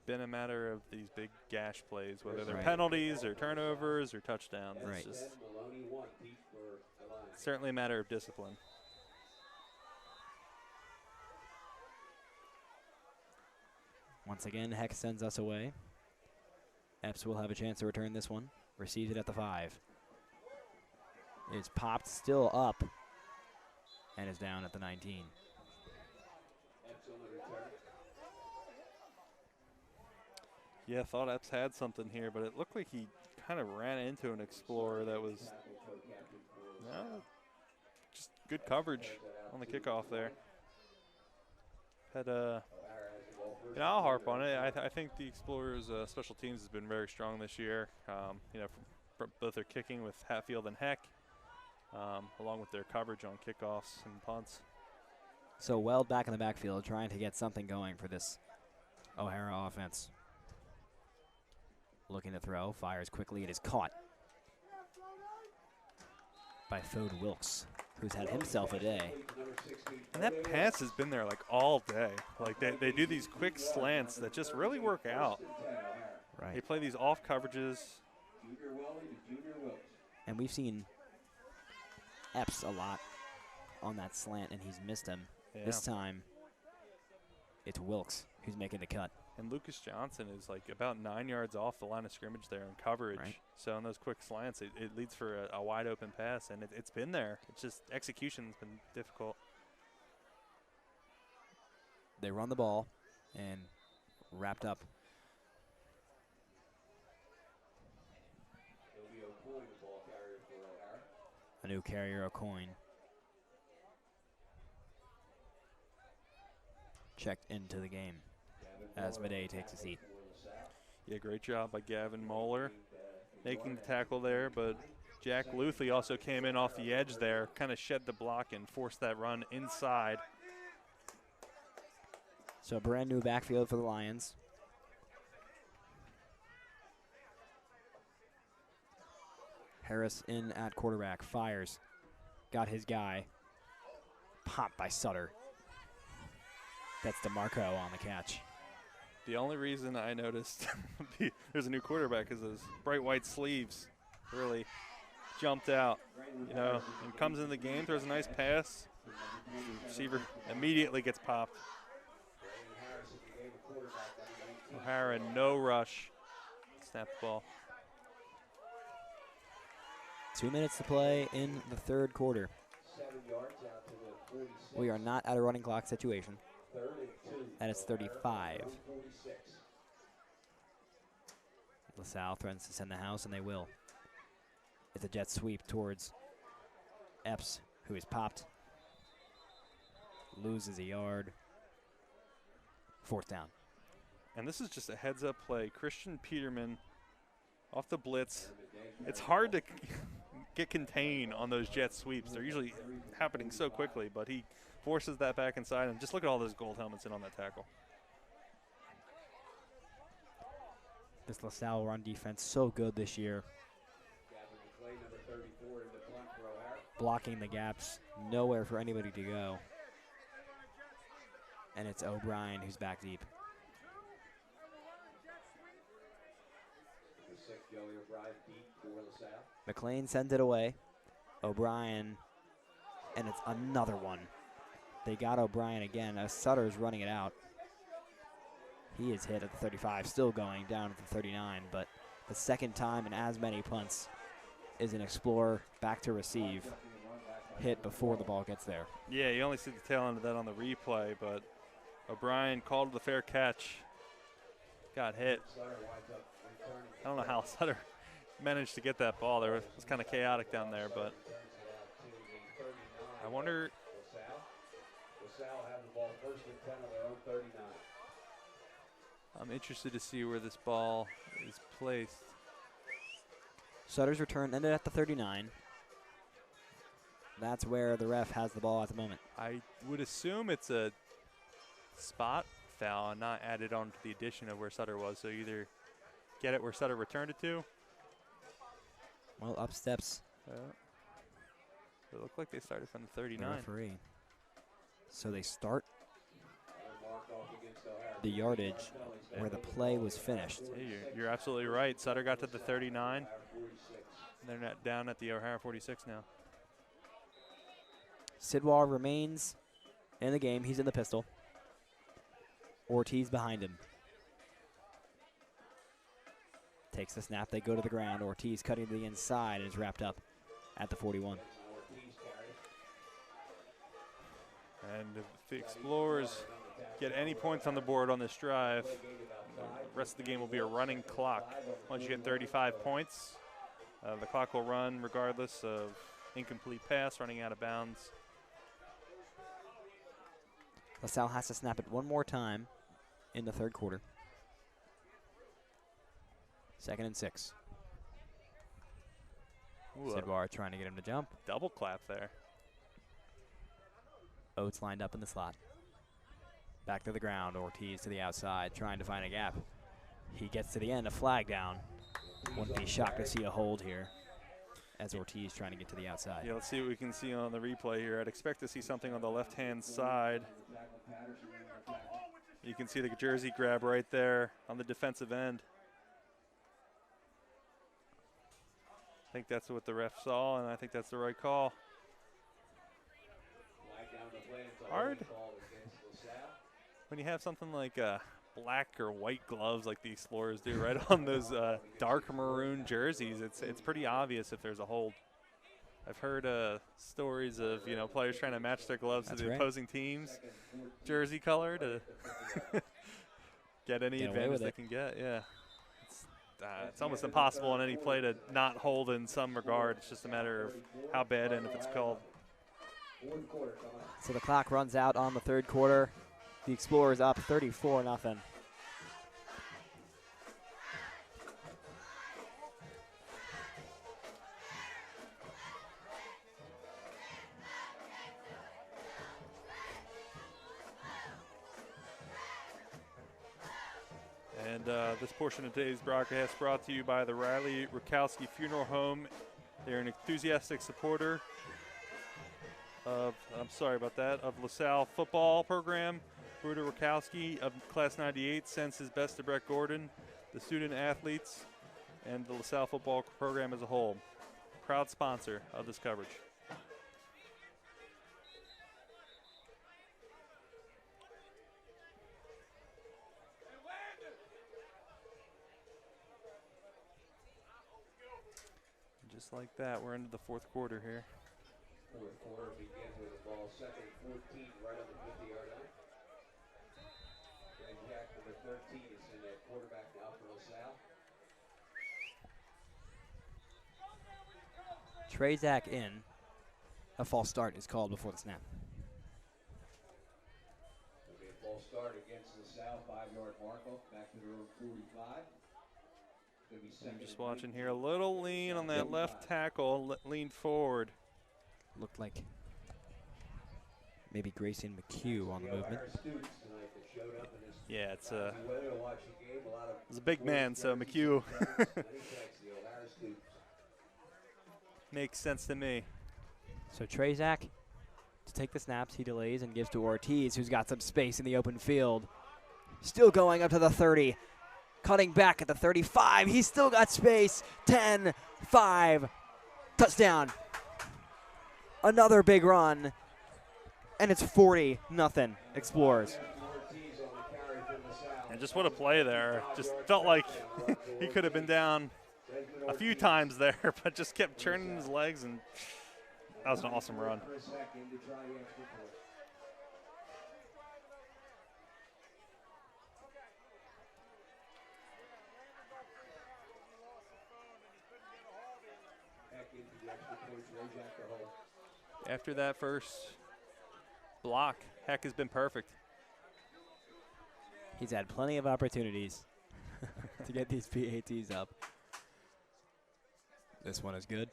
been a matter of these big gash plays, whether they're penalties or turnovers or touchdowns. It's just certainly a matter of discipline. Once again, Heck sends us away. Epps will have a chance to return this one. Receives it at the 5. It's popped, still up, and is down at the 19. Yeah, I thought Epps had something here, but it looked like he kind of ran into an Explorer that was just good coverage on the kickoff there. Had I'll harp on it. I think the Explorers' special teams has been very strong this year. You know, from both their kicking with Hatfield and Heck, along with their coverage on kickoffs and punts. So Weld back in the backfield trying to get something going for this O'Hara offense. Looking to throw, fires quickly. It is caught by Fode Wilkes, who's had himself a day. And that pass has been there like all day. Like they do these quick slants that just really work out. Right. They play these off coverages. And we've seen Epps a lot on that slant, and he's missed him. Yeah. This time, it's Wilkes who's making the cut. And Lucas Johnson is like about 9 yards off the line of scrimmage there in coverage. Right. So in those quick slants, it leads for a wide open pass, and it's been there. It's just execution's been difficult. They run the ball and wrapped up. A new carrier, a coin. Checked into the game as Madej takes a seat. Yeah, great job by Gavin Moeller making the tackle there, but Jack Luthley also came in off the edge there, kind of shed the block and forced that run inside. So a brand new backfield for the Lions. Harris in at quarterback, fires, got his guy, popped by Sutter. That's DeMarco on the catch. The only reason I noticed there's a new quarterback is those bright white sleeves really jumped out. You know, and comes in the game, throws a nice pass. The receiver immediately gets popped. O'Hara, no rush. Snap the ball. 2 minutes to play in the third quarter. We are not at a running clock situation. And it's 35. LaSalle threatens to send the house, and they will. It's a jet sweep towards Epps, who is popped. Loses a yard. 4th down. And this is just a heads-up play. Christian Peterman off the blitz. It's hard to get contained on those jet sweeps. They're usually happening so quickly, but he forces that back inside. And just look at all those gold helmets in on that tackle. This LaSalle run defense so good this year. blocking the gaps, nowhere for anybody to go. And it's O'Brien who's back deep. McLean sends it away. O'Brien, and it's another one. They got O'Brien again. Sutter's running it out. He is hit at the 35, still going down at the 39, but the second time in as many punts is an Explorer back to receive. Hit before the ball gets there. Yeah, you only see the tail end of that on the replay, but O'Brien called the fair catch. Got hit. I don't know how Sutter managed to get that ball. There was kind of chaotic down there, but I wonder. I'm interested to see where this ball is placed. Sutter's return ended at the 39. That's where the ref has the ball at the moment. I would assume it's a spot foul and not added on to the addition of where Sutter was. So either get it where Sutter returned it to. Well, up steps. It looked like they started from the 39. The referee. So they start the yardage where the play was finished. Hey, you're absolutely right. Sutter got to the 39. They're not down at the O'Hara 46 now. Sidwell remains in the game. He's in the pistol. Ortiz behind him. Takes the snap. They go to the ground. Ortiz cutting to the inside and is wrapped up at the 41. And if the Explorers get any points on the board on this drive, the rest of the game will be a running clock. Once you get 35 points, the clock will run regardless of incomplete pass, running out of bounds. LaSalle has to snap it one more time in the third quarter. 2nd and 6. Sidwell trying to get him to jump. Double clap there. Oates lined up in the slot. Back to the ground. Ortiz to the outside, trying to find a gap. He gets to the end, a flag down. Wouldn't be shocked to see a hold here as Ortiz trying to get to the outside. Yeah, let's see what we can see on the replay here. I'd expect to see something on the left-hand side. You can see the jersey grab right there on the defensive end. I think that's what the ref saw, and I think that's the right call. Hard when you have something like black or white gloves like the Explorers do right on those dark maroon jerseys. It's pretty obvious if there's a hold. I've heard stories of players trying to match their gloves to the opposing team's jersey color to get any advantage they can get. Yeah, it's almost impossible on any play to not hold in some regard. It's just a matter of how bad and if it's called. So the clock runs out on the third quarter. The Explorers up 34-0. And this portion of today's broadcast brought to you by the Riley Rakowski Funeral Home. They're an enthusiastic supporter of, of LaSalle football program. Bruder Rakowski of Class 98 sends his best to Brett Gordon, the student athletes, and the LaSalle football program as a whole. Proud sponsor of this coverage. Just like that, we're into the fourth quarter here. Fourth quarter begins with the ball second and 14 right on the 50-yard line. Greg Jack, number 13, is in the quarterback now for LaSalle. Trezak in. A false start is called before the snap. It'll be a false start against LaSalle, 5-yard marker, back to their own 45. I'm just watching here, a little lean on that left tackle, leaned forward. Looked like maybe Grayson McHugh on the movement. Yeah, it's a big man, so McHugh makes sense to me. So Trezak to take the snaps, he delays and gives to Ortiz, who's got some space in the open field. Still going up to the 30, cutting back at the 35. He's still got space. 10, 5, touchdown. Another big run, and it's 40-0 Explorers. And just what a play there. Just felt like he could have been down a few times there, but just kept turning his legs, and that was an awesome run. After that first block, Heck has been perfect. He's had plenty of opportunities to get these PATs up. This one is good.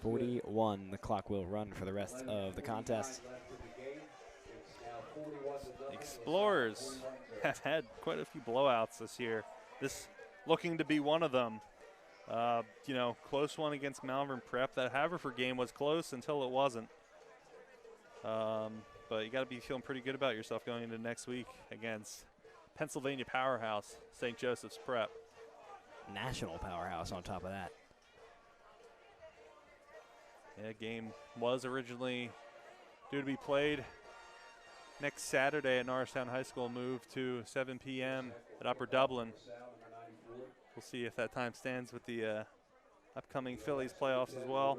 41, the clock will run for the rest of the contest. Explorers have had quite a few blowouts this year. This looking to be one of them. You know, close one against Malvern Prep. That Haverford game was close until it wasn't. But you got to be feeling pretty good about yourself going into next week against Pennsylvania powerhouse, St. Joseph's Prep. National powerhouse on top of that. Yeah, game was originally due to be played next Saturday at Norristown High School, moved to 7 p.m. at Upper Dublin. We'll see if that time stands with the upcoming Phillies playoffs as well.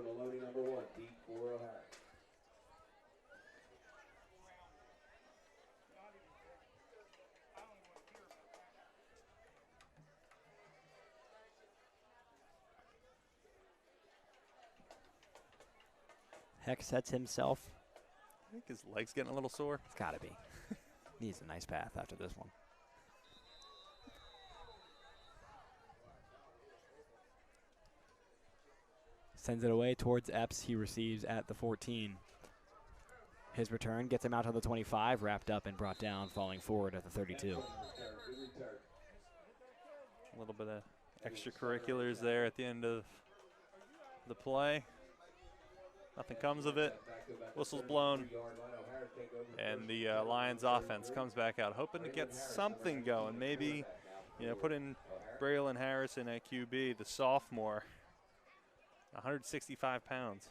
Heck sets himself. I think his leg's getting a little sore. It's got to be. Needs a nice path after this one. Sends it away towards Epps. He receives at the 14. His return gets him out to the 25, wrapped up and brought down, falling forward at the 32. A little bit of extracurriculars there at the end of the play. Nothing comes of it. Whistle's blown. And the Lions offense comes back out, hoping to get something going. Maybe, you know, put in Braylon Harrison at QB, the sophomore. 165 pounds.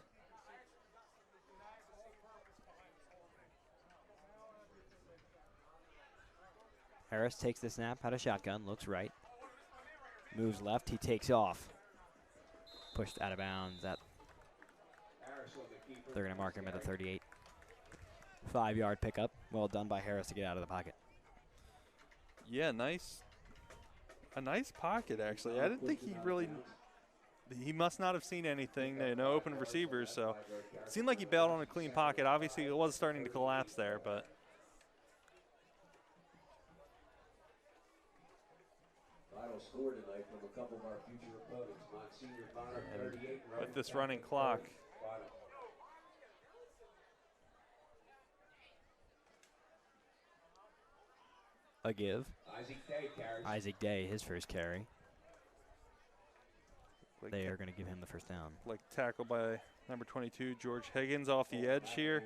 Harris takes the snap out of shotgun, looks right. Moves left, he takes off. Pushed out of bounds. They're going to mark him at the 38. 5-yard pickup. Well done by Harris to get out of the pocket. Yeah, a nice pocket, actually. I didn't think he must not have seen anything. No open receivers, so it seemed like he bailed on a clean pocket. Obviously, it was starting to collapse there, but. Final score tonight from a couple of our future opponents. Monsignor Bonner, 38. With this running clock. A give. Isaac Day, his first carry. They are going to give him the first down. Like tackle by number 22, George Higgins off the edge here.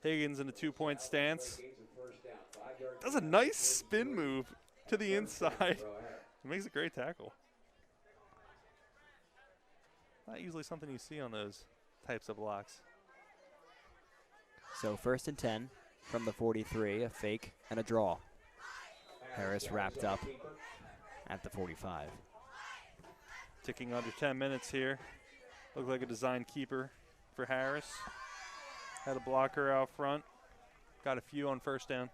Higgins in a 2-point stance. Does a nice spin move to the inside. It makes a great tackle. Not usually something you see on those types of blocks. So 1st and 10 from the 43, a fake and a draw. Harris wrapped up at the 45. Ticking under 10 minutes here. Looked like a design keeper for Harris. Had a blocker out front. Got a few on first down.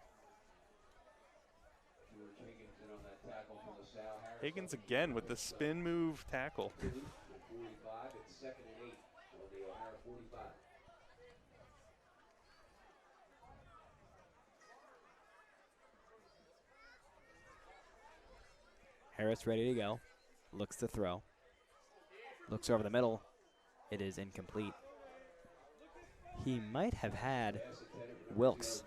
Higgins again with the spin move tackle. Harris ready to go. Looks to throw. Looks over the middle. It is incomplete. He might have had Wilkes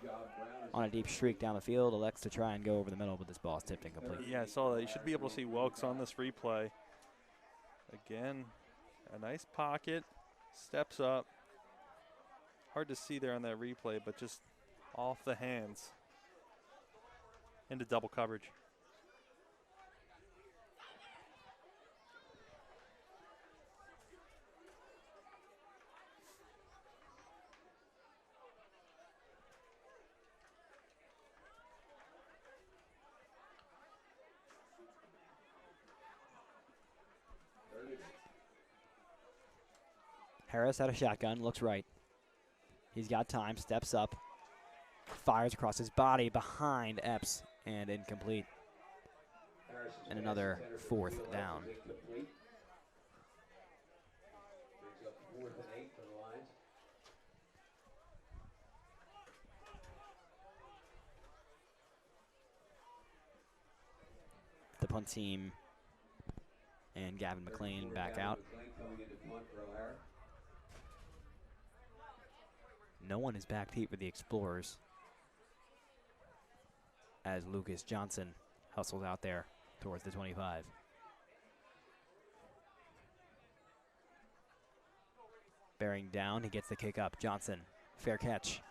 on a deep streak down the field. Elects to try and go over the middle, but this ball is tipped incomplete. Yeah, I saw that. You should be able to see Wilkes on this replay. Again, a nice pocket. Steps up. Hard to see there on that replay, but just off the hands into double coverage. Harris out of shotgun, looks right. He's got time, steps up, fires across his body behind Epps, and incomplete. And another fourth down. Brings up 4th and 8 for the Lions. The punt team and Gavin McLean back out. Coming into punt for O'Hara. No one is back deep for the Explorers as Lucas Johnson hustles out there towards the 25. Bearing down, he gets the kick up. Johnson, fair catch.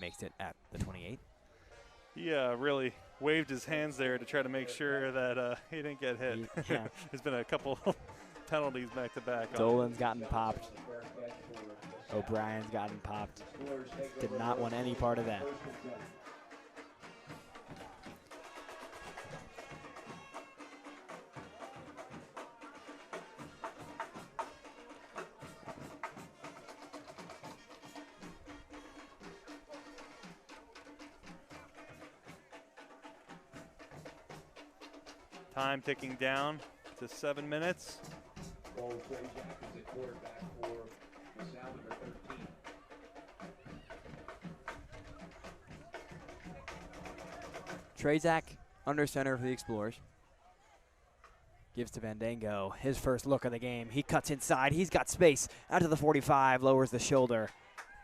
Makes it at the 28. He really waved his hands there to try to make sure that he didn't get hit. Yeah. There's been a couple penalties back to back. Dolan's gotten popped. O'Brien's gotten popped. Did not want any part of that. Time ticking down to 7 minutes. Ball Trey Jack is at quarterback for Salle, number 13. Trezak under center for the Explorers. Gives to Vandango his first look of the game. He cuts inside. He's got space. Out to the 45, lowers the shoulder,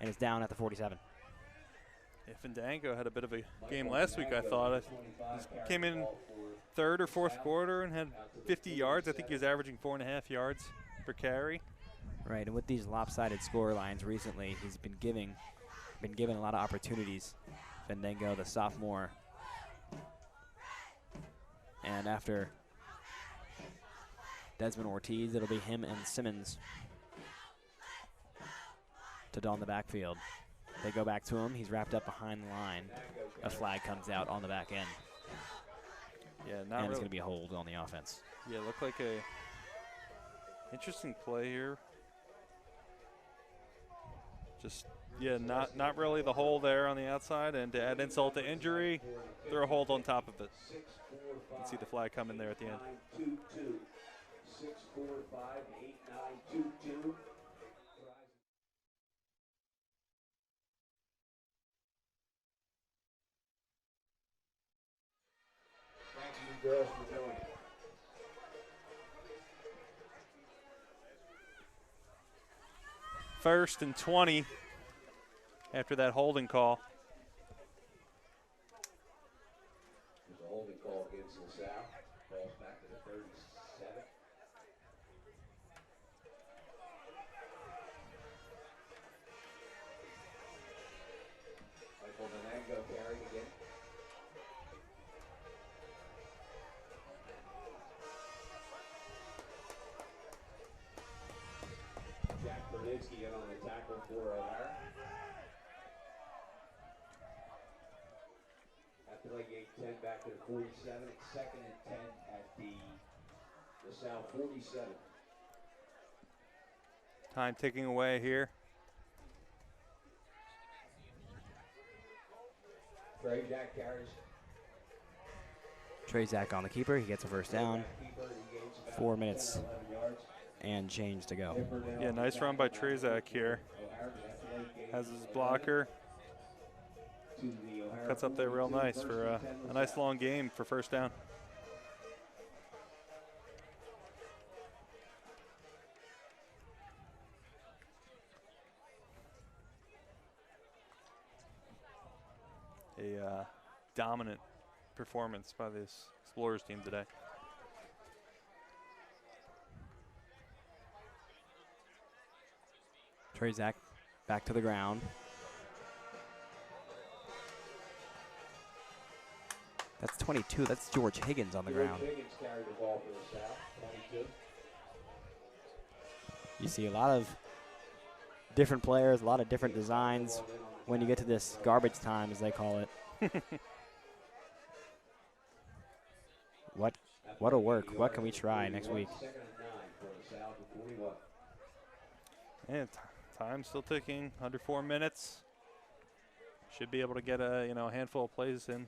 and is down at the 47. Yeah, Fandango had a bit of a game last week, I thought. He came in third or fourth quarter and had 50 yards. I think he was averaging 4.5 yards per carry. Right, and with these lopsided score lines recently, he's been given a lot of opportunities. Fandango, the sophomore. And after Desmond Ortiz, it'll be him and Simmons to don the backfield. They go back to him. He's wrapped up behind the line. A flag comes out on the back end. Yeah, and not it's really. going to be a hold on the offense. Yeah, looked like a interesting play here. Just, yeah, not really the hole there on the outside, and to add insult to injury, throw a hold on top of it. You can see the flag come in there at the end. 6-4-5, 8-9-2-2. Thank you, girls, for doing it. First and 20 after that holding call. There's a holding call against LaSalle. Ball's back to the 37. Michael Menango carrying again. Jack Berdinsky in on the tackle for O'Hara. After like 8-10 back to the 47, it's 2nd and 10 at the LaSalle 47. Time ticking away here. Trey Jack carries. Trezak on the keeper. He gets a first down. 4 minutes and change to go. Yeah, nice run by Trezak here. Has his blocker. Cuts up there real nice for a nice long game for first down. A dominant performance by this Explorers team today. Trezak back to the ground. That's 22. That's George Higgins on the ground. Higgins carried the ball for the South, 22. You see a lot of different players, a lot of different designs when you get to this garbage time, as they call it. What'll work? What can we try next week? And time still ticking, under 4 minutes. Should be able to get a handful of plays in.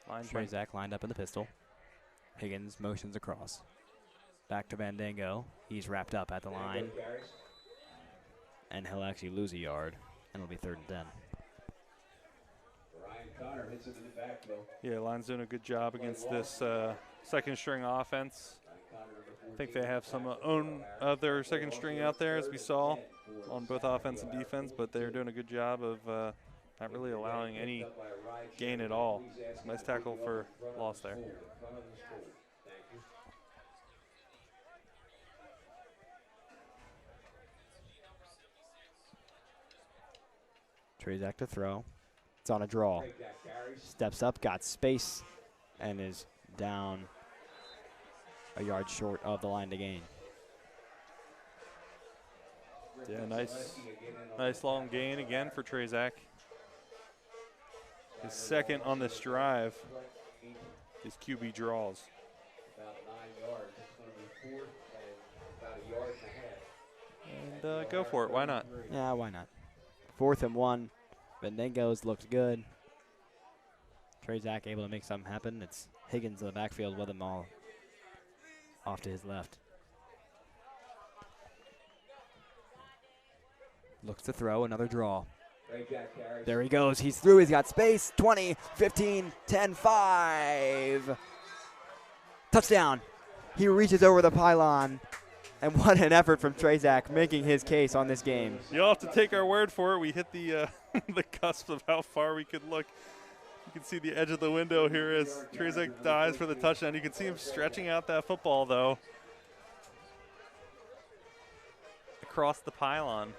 Trezak lined up in the pistol. Higgins motions across. Back to Vandango. He's wrapped up at the line. And he'll actually lose a yard. And it'll be 3rd and 10. Yeah, line's doing a good job against this second string offense. I think they have some own other second string out there, as we saw, on both offense and defense, but they're doing a good job of not really allowing any gain at all. Nice tackle for loss there. Trezak to throw. It's on a draw. Steps up, got space, and is down a yard short of the line to gain. Yeah, nice long gain again for Trezak. His second on this drive. His QB draws. About 9 yards. It's going to be 4th and about a yard and a half. And go for it. Why not? Yeah, why not? 4th and 1. Vandango's looked good. Trezak able to make something happen. It's Higgins in the backfield with them all off to his left. Looks to throw, another draw. There he goes. He's through. He's got space. 20, 15, 10, 5. Touchdown. He reaches over the pylon. And what an effort from Trezak making his case on this game. You'll have to take our word for it. We hit the the cusp of how far we could look. You can see the edge of the window here as Trezak dives for the touchdown. You can see him stretching out that football, though, across the pylon.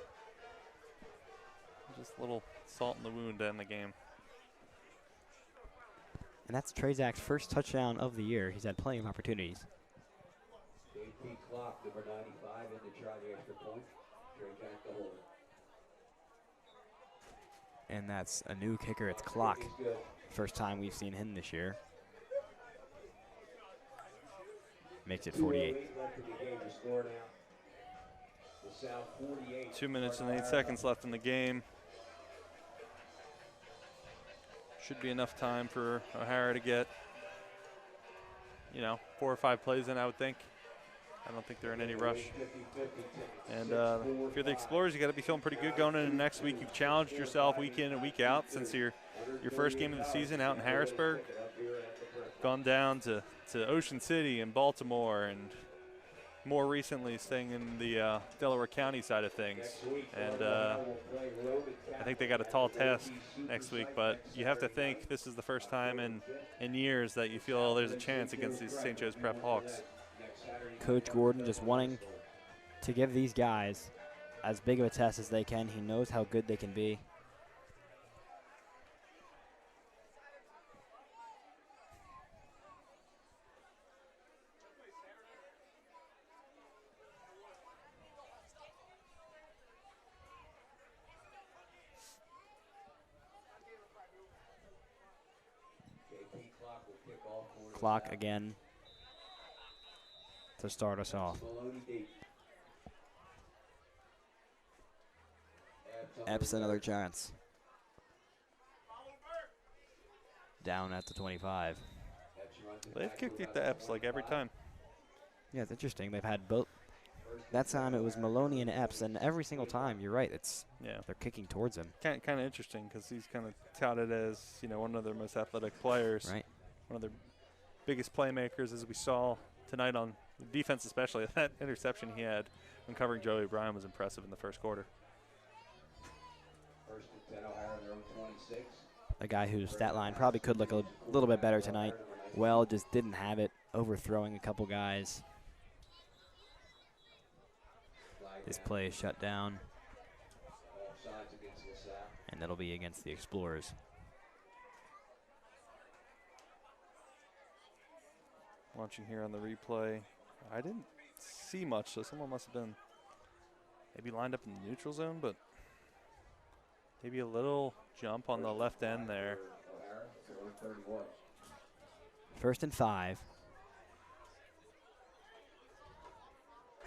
Just a little salt in the wound to end the game. And that's Trezak's first touchdown of the year. He's had plenty of opportunities. JP Clock, number 95, in to try the extra point. Trezak the holder. And that's a new kicker. It's Clock. First time we've seen him this year. Makes it 48. 2 minutes and 8 seconds left in the game. Should be enough time for O'Hara to get, 4 or 5 plays in, I would think. I don't think they're in any rush. And if you're the Explorers, you got to be feeling pretty good going into next week. You've challenged yourself week in and week out since your first game of the season out in Harrisburg. Gone down to Ocean City and Baltimore, and more recently staying in the Delaware County side of things. And I think they got a tall task next week, but you have to think this is the first time in years that you feel there's a chance against these St. Joe's Prep Hawks. Coach Gordon just wanting to give these guys as big of a test as they can. He knows how good they can be. Clock again to start us off. Epps another chance. Down at the 25. They've kicked it to Epps like every time. Yeah, it's interesting. They've had both. That time it was Maloney and Epps, and every single time, you're right, they're kicking towards him. Kind of interesting because he's kind of touted as one of their most athletic players. Right. One of their biggest playmakers, as we saw tonight on defense, especially. That interception he had when covering Joey O'Brien was impressive in the first quarter. First and 10, O'Hara, their own 26. A guy whose stat line probably could look a little bit better tonight. Well, just didn't have it, overthrowing a couple guys. This play is shut down, Offsides against LaSalle. and that'll be against the Explorers. Watching here on the replay, I didn't see much, so someone must have been maybe lined up in the neutral zone, but maybe a little jump on the left end there. 1st and 5.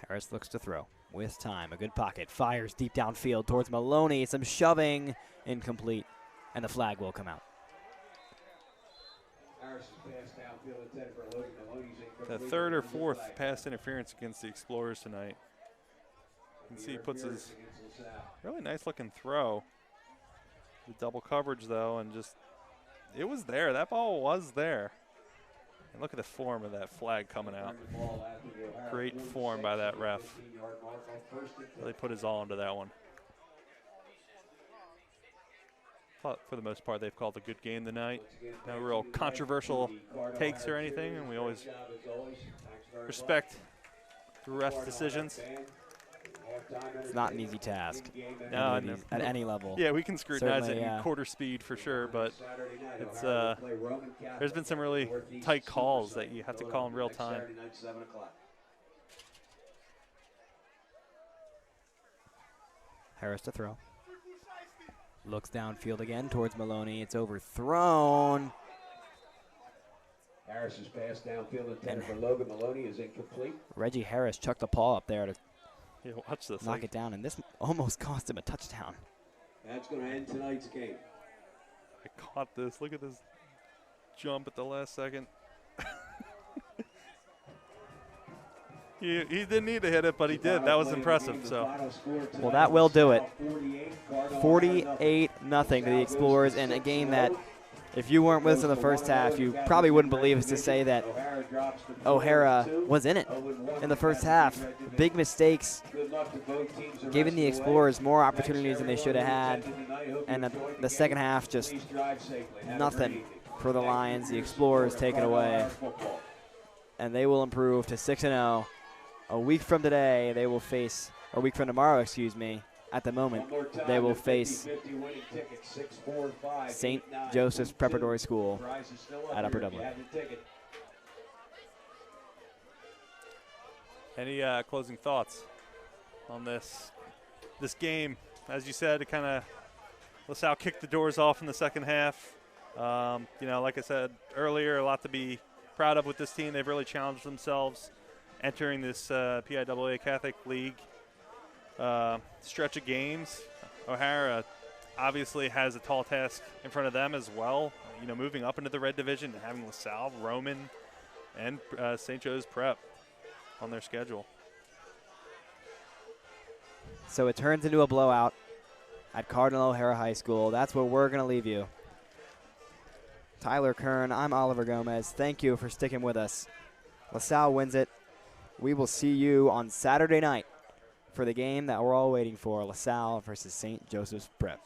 Harris looks to throw with time. A good pocket. Fires deep downfield towards Maloney. Some shoving. Incomplete. And the flag will come out. The 3rd or 4th pass interference against the Explorers tonight. You can see he puts his really nice looking throw. The double coverage though, and just, it was there. That ball was there. And look at the form of that flag coming out. Great form by that ref. Really put his all into that one. But for the most part, they've called a good game tonight. No real controversial takes or anything, and we always respect the ref's decisions. It's not an easy task. No, at any level. Yeah, we can scrutinize it in yeah. quarter speed for sure, but it's there's been some really tight calls that you have to call in real time. Harris to throw. Looks downfield again towards Maloney. It's overthrown. Harris's pass downfield intended for Logan Maloney is incomplete. Reggie Harris chucked the paw up there to watch this, knock it down, and this almost cost him a touchdown. That's going to end tonight's game. I caught this. Look at this jump at the last second. He didn't need to hit it, but he did. That was impressive. So, well, that will do it. 48-0 to the Explorers in a game that, if you weren't with us in the first half, you probably wouldn't believe us to say that O'Hara was in it in the first half. Big mistakes, giving the Explorers more opportunities than they should have had. And the second half, just nothing for the Lions. The Explorers take it away. And they will improve to 6-0. A week from today, they will face, or a week from tomorrow, excuse me, at the moment, they will face St. Joseph's Preparatory School at Upper Dublin. Any closing thoughts on this game? As you said, it kind of, LaSalle kicked the doors off in the second half. You know, like I said earlier, a lot to be proud of with this team. They've really challenged themselves entering this PIAA Catholic League stretch of games. O'Hara obviously has a tall task in front of them as well. You know, moving up into the red division and having LaSalle, Roman, and St. Joe's Prep on their schedule. So it turns into a blowout at Cardinal O'Hara High School. That's where we're going to leave you. Tyler Kern, I'm Oliver Gomez. Thank you for sticking with us. LaSalle wins it. We will see you on Saturday night for the game that we're all waiting for, LaSalle versus St. Joseph's Prep.